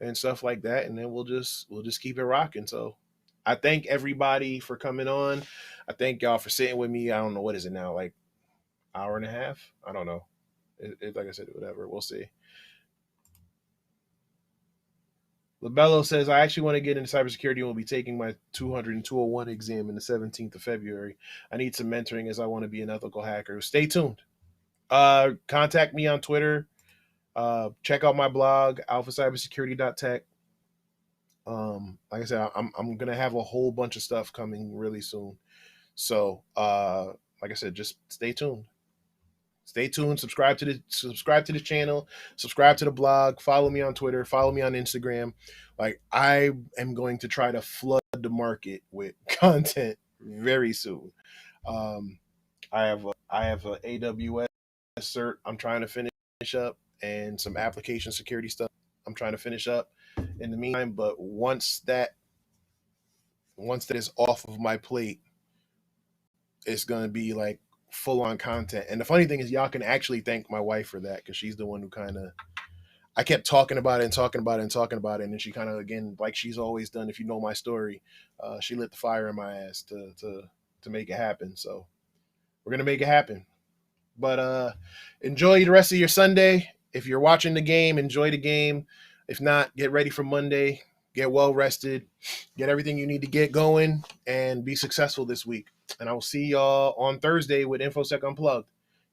and stuff like that, and then we'll just keep it rocking. So I thank everybody for coming on. I thank y'all for sitting with me. I don't know, what is it now, like hour and a half? I don't know. Like I said, whatever. We'll see. Labello says, I actually want to get into cybersecurity and will be taking my 200 and 201 exam in the 17th of February. I need some mentoring as I want to be an ethical hacker. Stay tuned. Contact me on Twitter. Check out my blog, alphacybersecurity.tech. Like I said, I'm gonna have a whole bunch of stuff coming really soon. So like I said, just stay tuned. Stay tuned. Subscribe to the channel. Subscribe to the blog. Follow me on Twitter. Follow me on Instagram. Like, I am going to try to flood the market with content very soon. Um, I have a AWS cert I'm trying to finish up, and some application security stuff I'm trying to finish up in the meantime. But once that is off of my plate, it's gonna be like full on content. And the funny thing is, y'all can actually thank my wife for that, because she's the one who kind of, I kept talking about it and talking about it and talking about it, and then she kind of, again, like she's always done. If you know my story, she lit the fire in my ass to make it happen. So we're gonna make it happen. But enjoy the rest of your Sunday. If you're watching the game, enjoy the game. If not, get ready for Monday. Get well rested. Get everything you need to get going, and be successful this week. And I will see y'all on Thursday with InfoSec Unplugged.